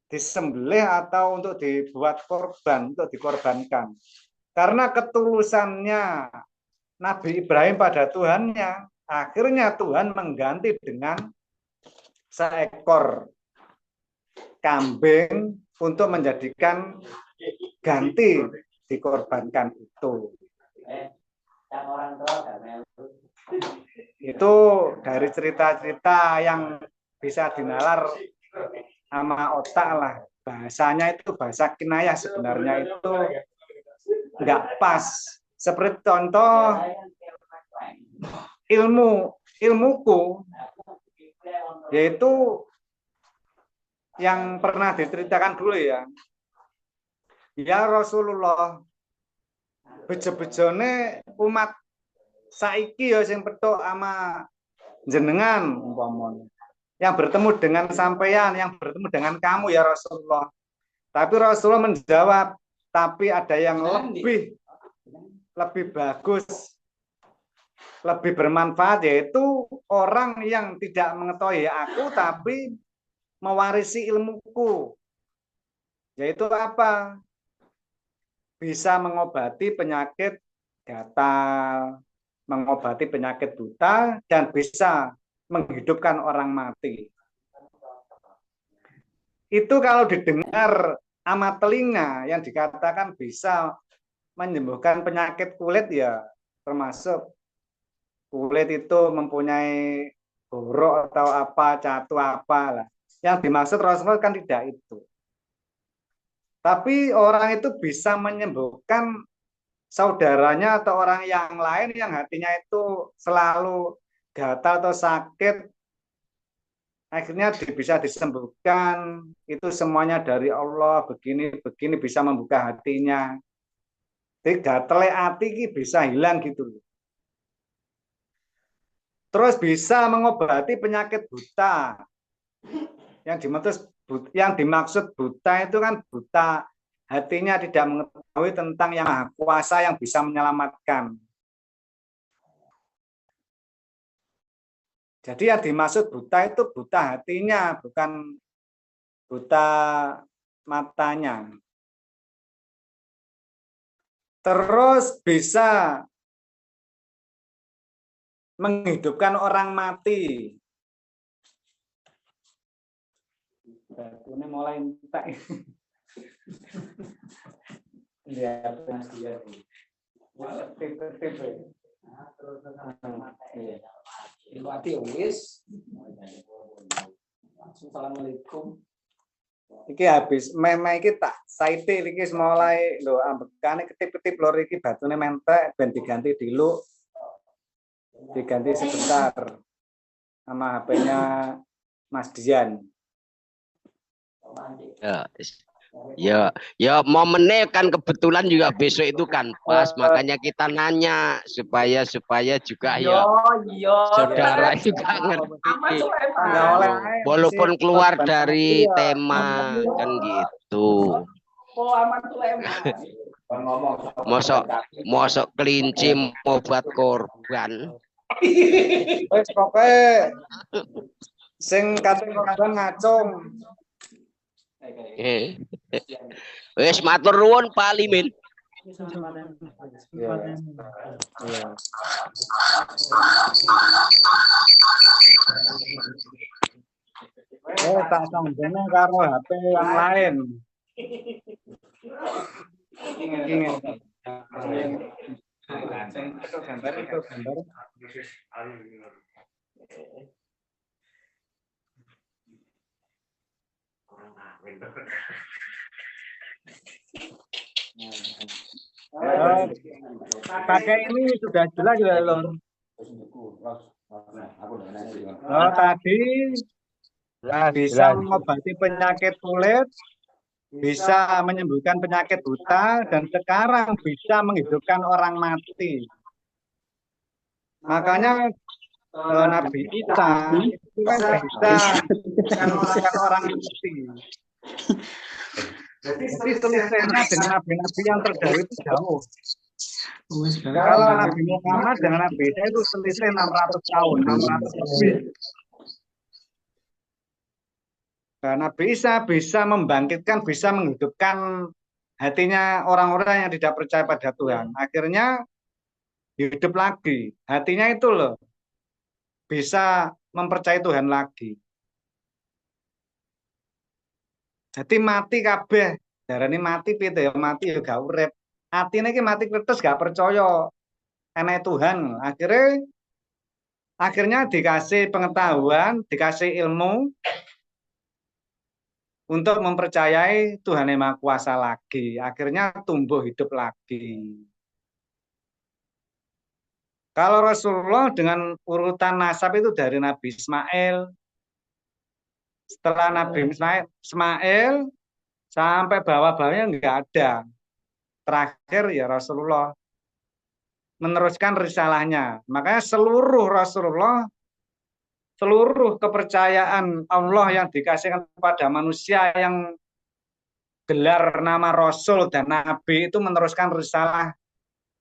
Speaker 2: disembelih atau untuk dibuat korban, untuk dikorbankan. Karena ketulusannya Nabi Ibrahim pada Tuhannya, akhirnya Tuhan mengganti dengan seekor kambing untuk menjadikan ganti dikorbankan itu. Itu dari cerita-cerita yang bisa dinalar sama otak lah. Bahasanya itu bahasa kinayah, sebenarnya itu nggak pas. Seperti contoh ilmuku, yaitu yang pernah diceritakan dulu ya. Ya Rasulullah, bejo-bejone umat saiki ya sing petuk ama jenengan umpamanya. Yang bertemu dengan sampeyan, yang bertemu dengan kamu ya Rasulullah. Tapi Rasulullah menjawab, tapi ada yang lebih bagus, lebih bermanfaat, yaitu orang yang tidak mengetahui aku tapi mewarisi ilmuku. Yaitu apa? Bisa mengobati penyakit gatal, mengobati penyakit buta, dan bisa menghidupkan orang mati. Itu kalau didengar ama telinga yang dikatakan bisa menyembuhkan penyakit kulit, ya termasuk kulit itu mempunyai borok atau apa, catu apa lah. Yang dimaksud Rasulullah kan tidak itu. Tapi orang itu bisa menyembuhkan saudaranya atau orang yang lain yang hatinya itu selalu gatal atau sakit, akhirnya bisa disembuhkan. Itu semuanya dari Allah, begini bisa membuka hatinya. Jadi gatel hati bisa hilang gitu. Terus bisa mengobati penyakit buta. Yang dimaksud buta itu kan buta hatinya, tidak mengetahui tentang yang Maha Kuasa yang bisa menyelamatkan. Jadi yang dimaksud buta itu buta hatinya, bukan buta matanya. Terus bisa menghidupkan orang mati. Ini mulai entek. Lihat dia. Assalamualaikum. Iki habis meme iki tak saite iki mulai lho ambekane ketip-ketip lor iki batune mentek ben diganti dulu. Diganti sebentar sama HP-nya Mas Dian.
Speaker 10: Ya momennya kan kebetulan juga besok itu kan pas, makanya kita nanya supaya juga ya saudara juga ngerti walaupun keluar dari tema kan gitu. Mosok kelinci obat korban.
Speaker 2: Wes pokoke sing kate korban ngacung.
Speaker 10: Wes matur nuwun Pak Limin.
Speaker 2: Tak sambungnya karo HP yang lain. Gambar. Pakai ini sudah jelas ya Lor. Tadi bisa mengobati penyakit kulit, bisa menyembuhkan penyakit buta, dan sekarang bisa menghidupkan orang mati. Makanya Nabi Isa itu kan bisa menghidupkan orang mati. Jadi selisihnya dengan nabi-nabi yang terdahulu itu jauh. Kalau Nabi Muhammad dengan Nabi Isa itu selisih 600 tahun, 600 lebih. Nah, Nabi Isa bisa membangkitkan, bisa menghidupkan hatinya orang-orang yang tidak percaya pada Tuhan. Akhirnya hidup lagi. Hatinya itu loh, bisa mempercayai Tuhan lagi. Jadi mati kabeh. Darane mati piye ya, mati ya gak urip. Atine iki mati kertas gak percaya enek Tuhan. Akhirnya dikasih pengetahuan, dikasih ilmu untuk mempercayai Tuhan yang Maha Kuasa lagi. Akhirnya tumbuh hidup lagi. Kalau Rasulullah dengan urutan nasab itu dari Nabi Ismail. Setelah Nabi Ismail, Sampai bawah-bawahnya nggak ada. Terakhir ya Rasulullah meneruskan risalahnya. Makanya seluruh Rasulullah, seluruh kepercayaan Allah yang dikasihkan kepada manusia yang gelar nama Rasul dan Nabi itu meneruskan risalah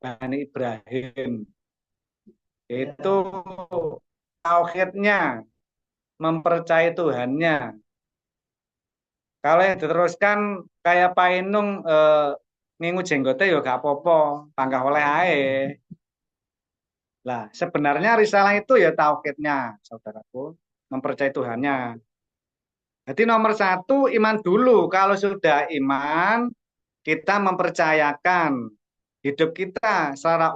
Speaker 2: Bani Ibrahim. Itu tauhidnya, mempercayai Tuhannya. Kalau yang diteruskan kayak painung ngingu jenggote ya gak apa-apa, panggah oleh ae. Lah, sebenarnya risalah itu ya tauhidnya, saudaraku, mempercayai Tuhannya. Jadi nomor satu iman dulu. Kalau sudah iman, kita mempercayakan hidup kita secara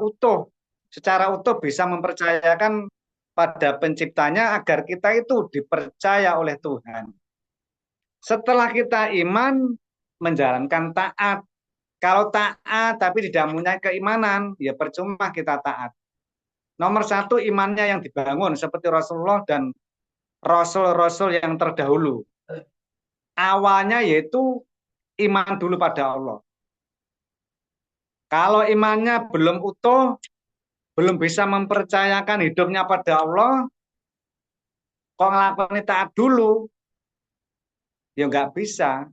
Speaker 2: utuh bisa mempercayakan pada penciptanya agar kita itu dipercaya oleh Tuhan. Setelah kita iman, menjalankan taat. Kalau taat tapi tidak punya keimanan, ya percuma kita taat. Nomor satu imannya yang dibangun seperti Rasulullah dan Rasul-Rasul yang terdahulu. Awalnya yaitu iman dulu pada Allah. Kalau imannya belum utuh, belum bisa mempercayakan hidupnya pada Allah, kok ngelakuin taat dulu, ya nggak bisa.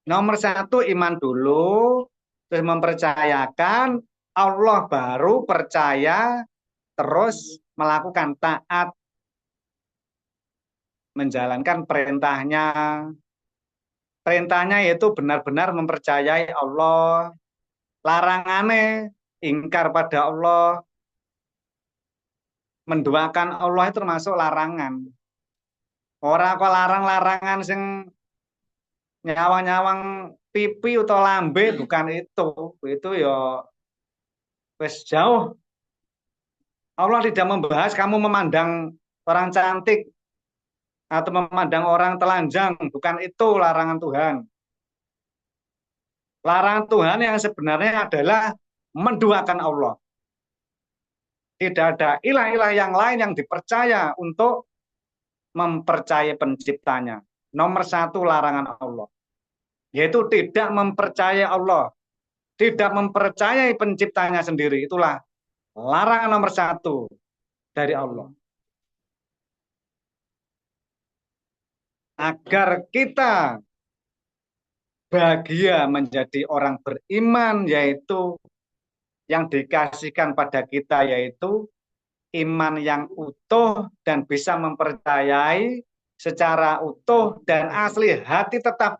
Speaker 2: Nomor satu iman dulu, terus mempercayakan, Allah baru percaya, terus melakukan taat, menjalankan perintahnya. Perintahnya yaitu benar-benar mempercayai Allah, larangannya ingkar pada Allah, menduakan Allah itu termasuk larangan. Orang kok larang-larangan sing nyawang-nyawang pipi atau lambe bukan itu ya wis jauh. Allah tidak membahas kamu memandang orang cantik atau memandang orang telanjang, bukan itu larangan Tuhan. Larangan Tuhan yang sebenarnya adalah menduakan Allah. Tidak ada ilah-ilah yang lain yang dipercaya untuk mempercayai penciptanya. Nomor satu larangan Allah, yaitu tidak mempercayai Allah, tidak mempercayai penciptanya sendiri. Itulah larangan nomor satu dari Allah. Agar kita bahagia menjadi orang beriman, yaitu yang dikasihkan pada kita, yaitu iman yang utuh dan bisa mempercayai secara utuh dan asli hati tetap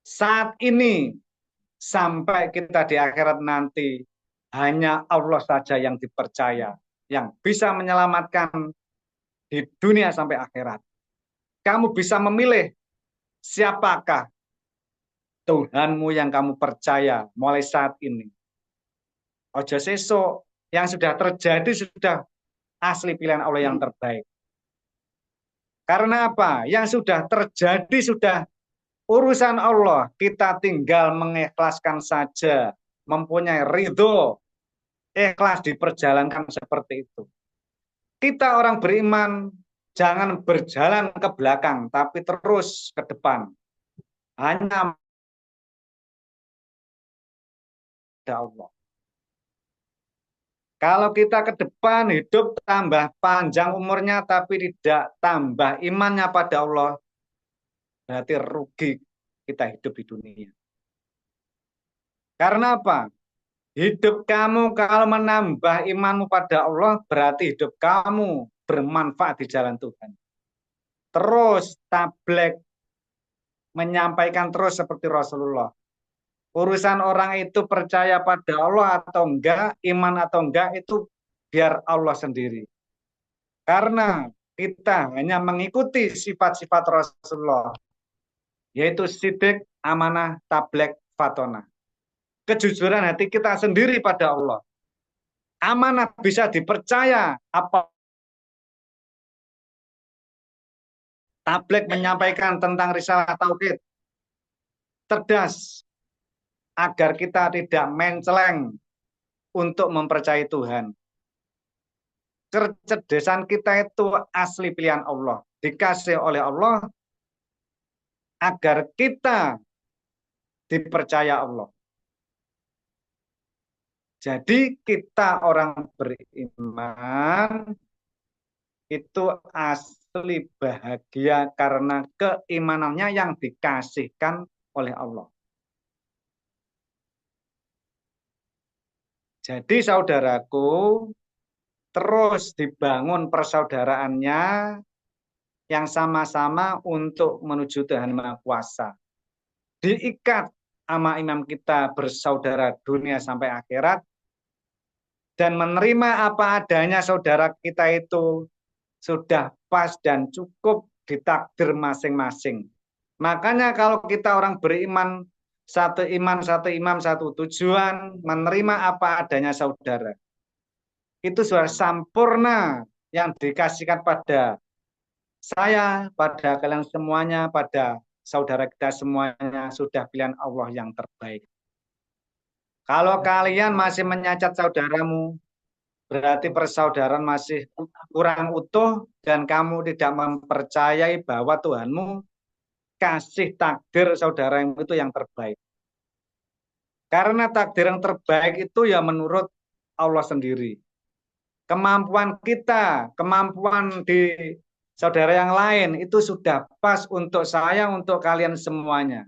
Speaker 2: saat ini sampai kita di akhirat nanti hanya Allah saja yang dipercaya, yang bisa menyelamatkan di dunia sampai akhirat. Kamu bisa memilih siapakah Tuhanmu yang kamu percaya mulai saat ini. Ojo sesuk, yang sudah terjadi sudah asli pilihan Allah yang terbaik. Karena apa? Yang sudah terjadi sudah urusan Allah. Kita tinggal mengikhlaskan saja, mempunyai ridho, ikhlas diperjalankan seperti itu. Kita orang beriman jangan berjalan ke belakang, tapi terus ke depan. Hanya ada Allah. Kalau kita ke depan hidup tambah panjang umurnya tapi tidak tambah imannya pada Allah, berarti rugi kita hidup di dunia. Karena apa? Hidup kamu kalau menambah imanmu pada Allah, berarti hidup kamu bermanfaat di jalan Tuhan. Terus tablek menyampaikan terus seperti Rasulullah. Urusan orang itu percaya pada Allah atau enggak, iman atau enggak, itu biar Allah sendiri. Karena kita hanya mengikuti sifat-sifat Rasulullah, yaitu sidik, amanah, tablek, fatona. Kejujuran hati kita sendiri pada Allah. Amanah bisa dipercaya, apa tablek menyampaikan tentang risalah tauhid. Cerdas, agar kita tidak menceleng untuk mempercayai Tuhan. Kecerdasan kita itu asli pilihan Allah, dikasih oleh Allah agar kita dipercaya Allah. Jadi kita orang beriman itu asli bahagia karena keimanannya yang dikasihkan oleh Allah. Jadi saudaraku, terus dibangun persaudaraannya yang sama-sama untuk menuju Tuhan Maha Kuasa. Diikat sama imam kita bersaudara dunia sampai akhirat, dan menerima apa adanya saudara kita itu sudah pas dan cukup di takdir masing-masing. Makanya kalau kita orang beriman, satu iman, satu imam, satu tujuan, menerima apa adanya saudara. Itu sudah sempurna yang dikasihkan pada saya, pada kalian semuanya, pada saudara kita semuanya, sudah pilihan Allah yang terbaik. Kalau kalian masih menyacat saudaramu, berarti persaudaraan masih kurang utuh dan kamu tidak mempercayai bahwa Tuhanmu kasih takdir saudara itu yang terbaik. Karena takdir yang terbaik itu ya menurut Allah sendiri. Kemampuan kita, kemampuan di saudara yang lain itu sudah pas untuk saya, untuk kalian semuanya.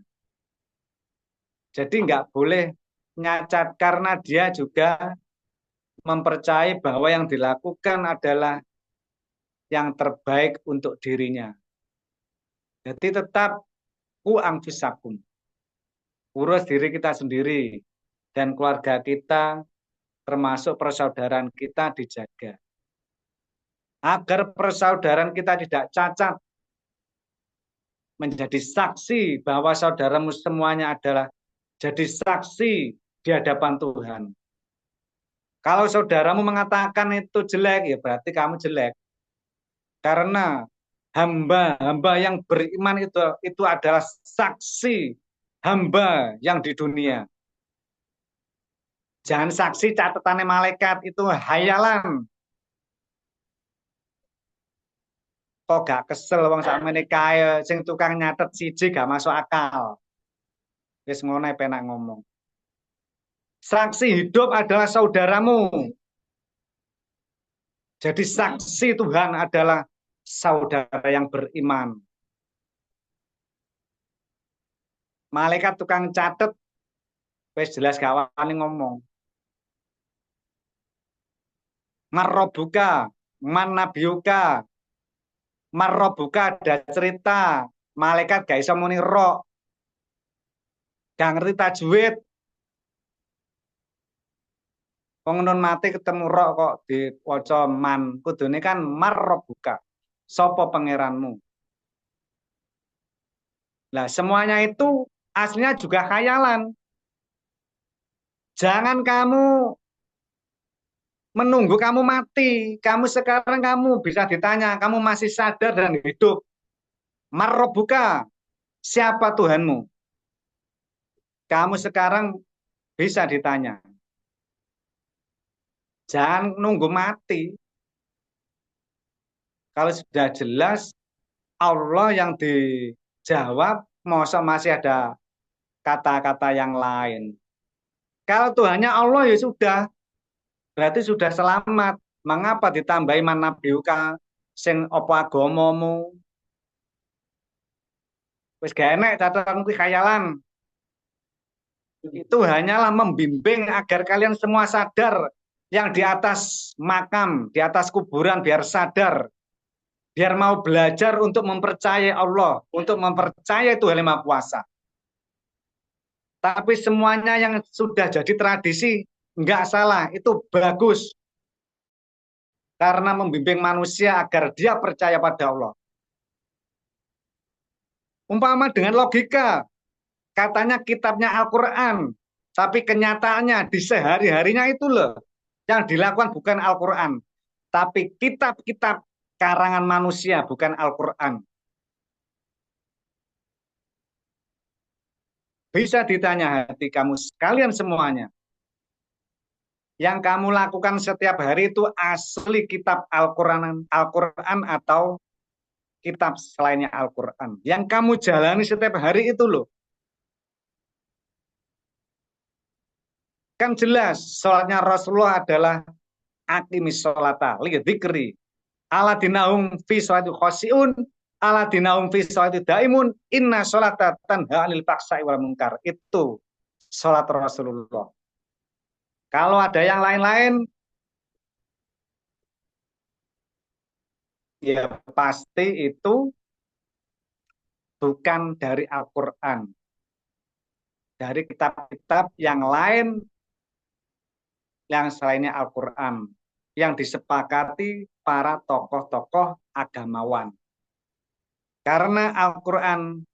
Speaker 2: Jadi nggak boleh nyacat karena dia juga mempercayai bahwa yang dilakukan adalah yang terbaik untuk dirinya. Jadi tetap anfusakum. Urus diri kita sendiri dan keluarga kita, termasuk persaudaraan kita dijaga. Agar persaudaraan kita tidak cacat, menjadi saksi bahwa saudaramu semuanya adalah jadi saksi di hadapan Tuhan. Kalau saudaramu mengatakan itu jelek, ya berarti kamu jelek. Karena hamba-hamba yang beriman itu adalah saksi hamba yang di dunia. Jangan saksi catatannya malaikat, itu hayalan. Kok gak kesel wong sakmene kae sing tukang nyatet siji gak masuk akal. Wis ngono penak ngomong. Saksi hidup adalah saudaramu. Jadi saksi Tuhan adalah saudara yang beriman. Malaikat tukang catet wis jelas gak wani ngomong. Marrobuka, manabiuka. Marrobuka ada cerita, malaikat gak iso muni ro. Gak ngerti tajwid. Wong nun mati ketemu ro kok diwaca man, kudune kan marrobuka. Sopo pangeranmu. Nah, semuanya itu aslinya juga khayalan. Jangan kamu menunggu kamu mati. Kamu sekarang kamu bisa ditanya, kamu masih sadar dan hidup. Marrobuka, siapa Tuhanmu? Kamu sekarang bisa ditanya. Jangan nunggu mati. Kalau sudah jelas Allah yang dijawab, masa masih ada kata-kata yang lain. Kalau Tuhannya Allah ya sudah, berarti sudah selamat. Mengapa ditambahi manabiuka sing apa agamamu? Wis gak enek catatan kuwi khayalan. Itu hanyalah membimbing agar kalian semua sadar yang di atas makam, di atas kuburan biar sadar. Biar mau belajar untuk mempercayai Allah, untuk mempercayai Tuhan Yang Maha Kuasa. Tapi semuanya yang sudah jadi tradisi enggak salah, itu bagus. Karena membimbing manusia agar dia percaya pada Allah. Umpama dengan logika, katanya kitabnya Al-Quran, tapi kenyataannya di sehari-harinya itu loh, yang dilakukan bukan Al-Quran, tapi kitab-kitab karangan manusia, bukan Al-Quran. Bisa ditanya hati kamu sekalian semuanya. Yang kamu lakukan setiap hari itu asli kitab Al-Quran atau kitab selainnya Al-Quran. Yang kamu jalani setiap hari itu loh. Kan jelas sholatnya Rasulullah adalah aqimis sholata lidzikri aladinahum fi sholati khosiun aladinahum fi sholati daimun inna sholata tanha anil faksai wal munkar. Itu sholat Rasulullah. Kalau ada yang lain-lain ya pasti itu bukan dari Al-Quran, dari kitab-kitab yang lain yang selainnya Al-Quran, yang disepakati para tokoh-tokoh agamawan. Karena Al-Quran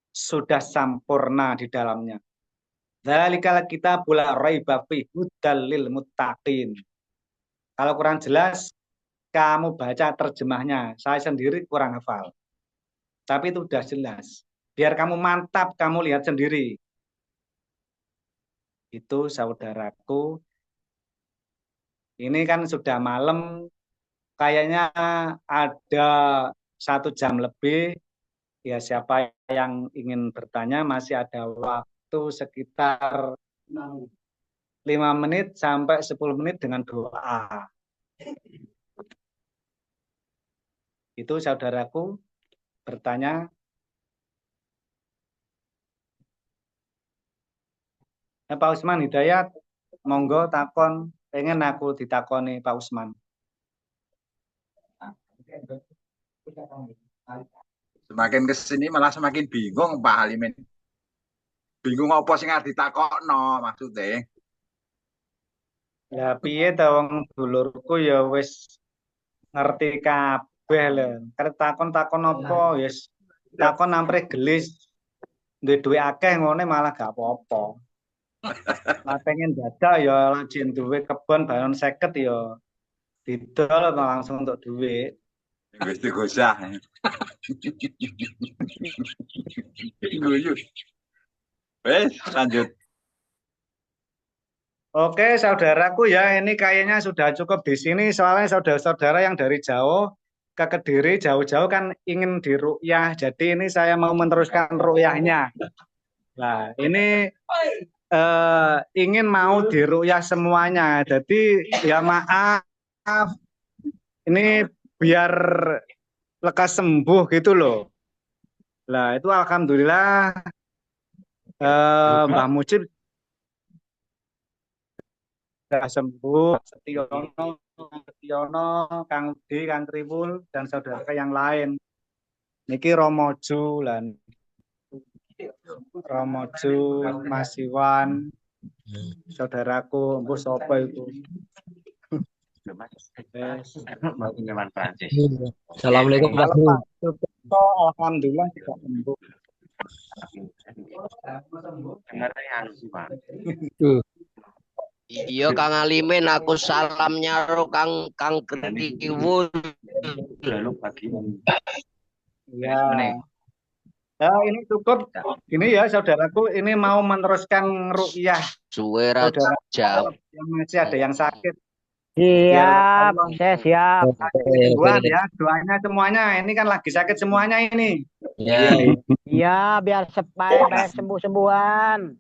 Speaker 2: sudah sempurna di dalamnya. Dzalikal kitabul la raiba fihi hudal lil muttaqin. Kalau Quran jelas, kamu baca terjemahnya. Saya sendiri kurang hafal. Tapi itu sudah jelas. Biar kamu mantap, kamu lihat sendiri. Itu saudaraku. Ini kan sudah malam, kayaknya ada 1 jam lebih. Ya siapa yang ingin bertanya masih ada waktu sekitar 5 menit sampai 10 menit dengan doa. Itu saudaraku bertanya. Pak Usman Hidayat, monggo takon. Pengen aku ditakoni Pak Usman.
Speaker 8: Semakin kesini malah semakin bingung Pak Halimin. Bingung apa sing arep ditakokno maksudnya.
Speaker 2: Ya piye ta wong dulurku ya wis ngerti kabeh lho. Karep takon-takon apa yes takon ampre gelis. Duwe duwe akeh ngene malah gak apa-apa. Lah pengen dadak ya lajeng duwe kebon balon 50 ya didol langsung untuk duit.
Speaker 8: Wis digosah. Wes lanjut.
Speaker 2: Oke saudaraku ya ini kayaknya sudah cukup di sini soalnya saudara-saudara yang dari jauh ke Kediri jauh-jauh kan ingin diruqyah. Jadi ini saya mau meneruskan ruqyahnya. Nah ini ingin mau diruqyah semuanya. Jadi ya maaf ini biar lekas sembuh gitu loh. Nah itu alhamdulillah Mbah Mujib sudah sembuh. Setiono, Kang Udi, Kang Tribul dan saudara yang lain. Niki Romoju lan Romoju, Mas Iwan, saudaraku, mbuh sapa itu?
Speaker 13: Assalamualaikum Pak.
Speaker 2: Alhamdulillah tidak sembuh.
Speaker 10: Iya Kang Alimin aku salamnya ro Kang Kriwul.
Speaker 2: Ya. Nah, ini cukup. Ini ya saudaraku, ini mau meneruskan ruqyah.
Speaker 10: Suwera jam.
Speaker 2: Yang masih ada yang sakit.
Speaker 3: Siap, saya siap.
Speaker 2: Buat ya, doanya semuanya. Ini kan lagi sakit semuanya ini.
Speaker 3: Iya, biar supaya sembuh-sembuhan.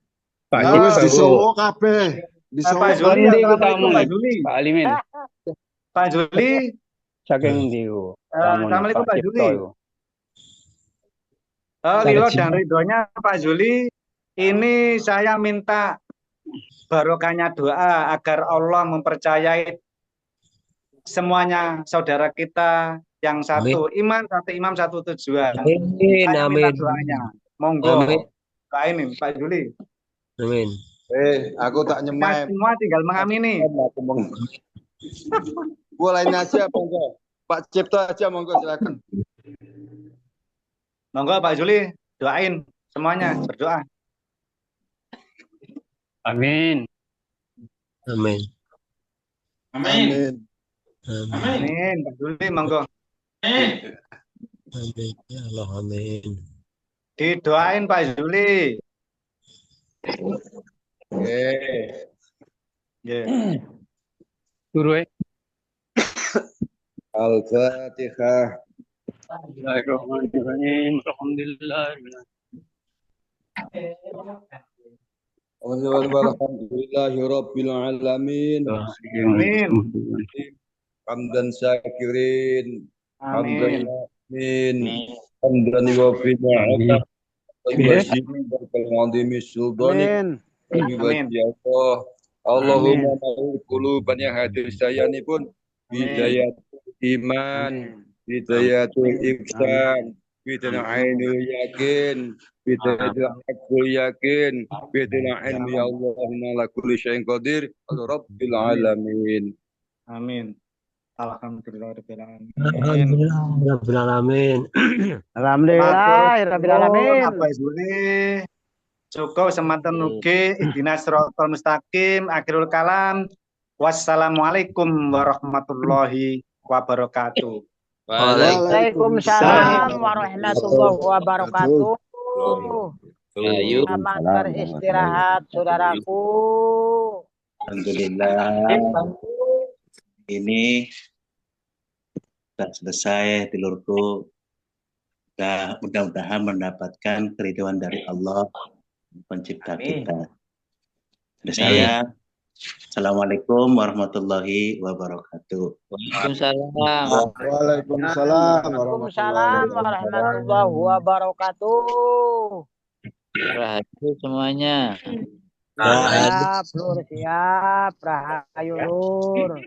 Speaker 14: Pak Juli disuwuk kabeh.
Speaker 2: Pak Juli, assalamualaikum Pak Juli.
Speaker 15: Pak Alimin.
Speaker 2: Pak Juli.
Speaker 15: Saking ndi
Speaker 2: Assalamualaikum Pak Juli. Ridho dan ridhonya Pak Juli, ini saya minta barokahnya doa agar Allah mempercayai semuanya saudara kita yang satu iman, satu imam, satu tujuan.
Speaker 13: Amin, amin.
Speaker 2: Doanya. Monggo. Doain Pak Juli.
Speaker 13: Amin.
Speaker 14: Aku tak nyemai.
Speaker 2: Semua tinggal mengamini.
Speaker 14: Bolehnya aja monggo. Pak Cipto aja monggo silakan.
Speaker 2: Monggo Pak Juli, doain semuanya, berdoa.
Speaker 15: Amin.
Speaker 13: Amin.
Speaker 14: Amin.
Speaker 2: Amin, Pak Juli, monggo.
Speaker 13: Amin. Ya Allah, amin.
Speaker 2: Didoain Pak Juli.
Speaker 15: Guru
Speaker 14: Al-Fatihah.
Speaker 15: Bismillahirrahmanirrahim. Alhamdulillah.
Speaker 14: Alhamdulillahirabbil alamin.
Speaker 2: Amin.
Speaker 14: Hamdan syakirin. Hamdan
Speaker 2: Amin.
Speaker 14: amin. Hamdan yuwafi ni'amah. Al-Azimi sultanik.
Speaker 2: Amin.
Speaker 14: Allah. Allahumma na'ul quluban yang hadir sayani pun hidayat iman, hidayatul ihsan, hidayat ainul yakin, hidayatul hakul yakin, hidayat ilmi ya Allahumma la kulli syai'in qadir, rabbil alamin.
Speaker 2: Amin. Alhamdulillahirabbil alamin.
Speaker 13: Alhamdulillah rabbil alamin.
Speaker 3: Alhamdulillah rabbil alamin.
Speaker 2: Apa isune? Cukup semanten ugi ihdinas siratal mustaqim. Akhirul kalam. Wassalamualaikum warahmatullahi wabarakatuh.
Speaker 3: Waalaikumsalam warahmatullahi wabarakatuh. Selamat beristirahat, saudaraku.
Speaker 1: Alhamdulillah. Ini sudah selesai, dulurku. Mudah-mudahan mendapatkan keridhaan dari Allah, pencipta kita. Dari saya, Assalamualaikum warahmatullahi wabarakatuh.
Speaker 9: Waalaikumsalam.
Speaker 14: Waalaikumsalam
Speaker 3: warahmatullahi wabarakatuh.
Speaker 9: Rahayu semuanya.
Speaker 3: Siap, Lur, siap. Rahayu, Lur.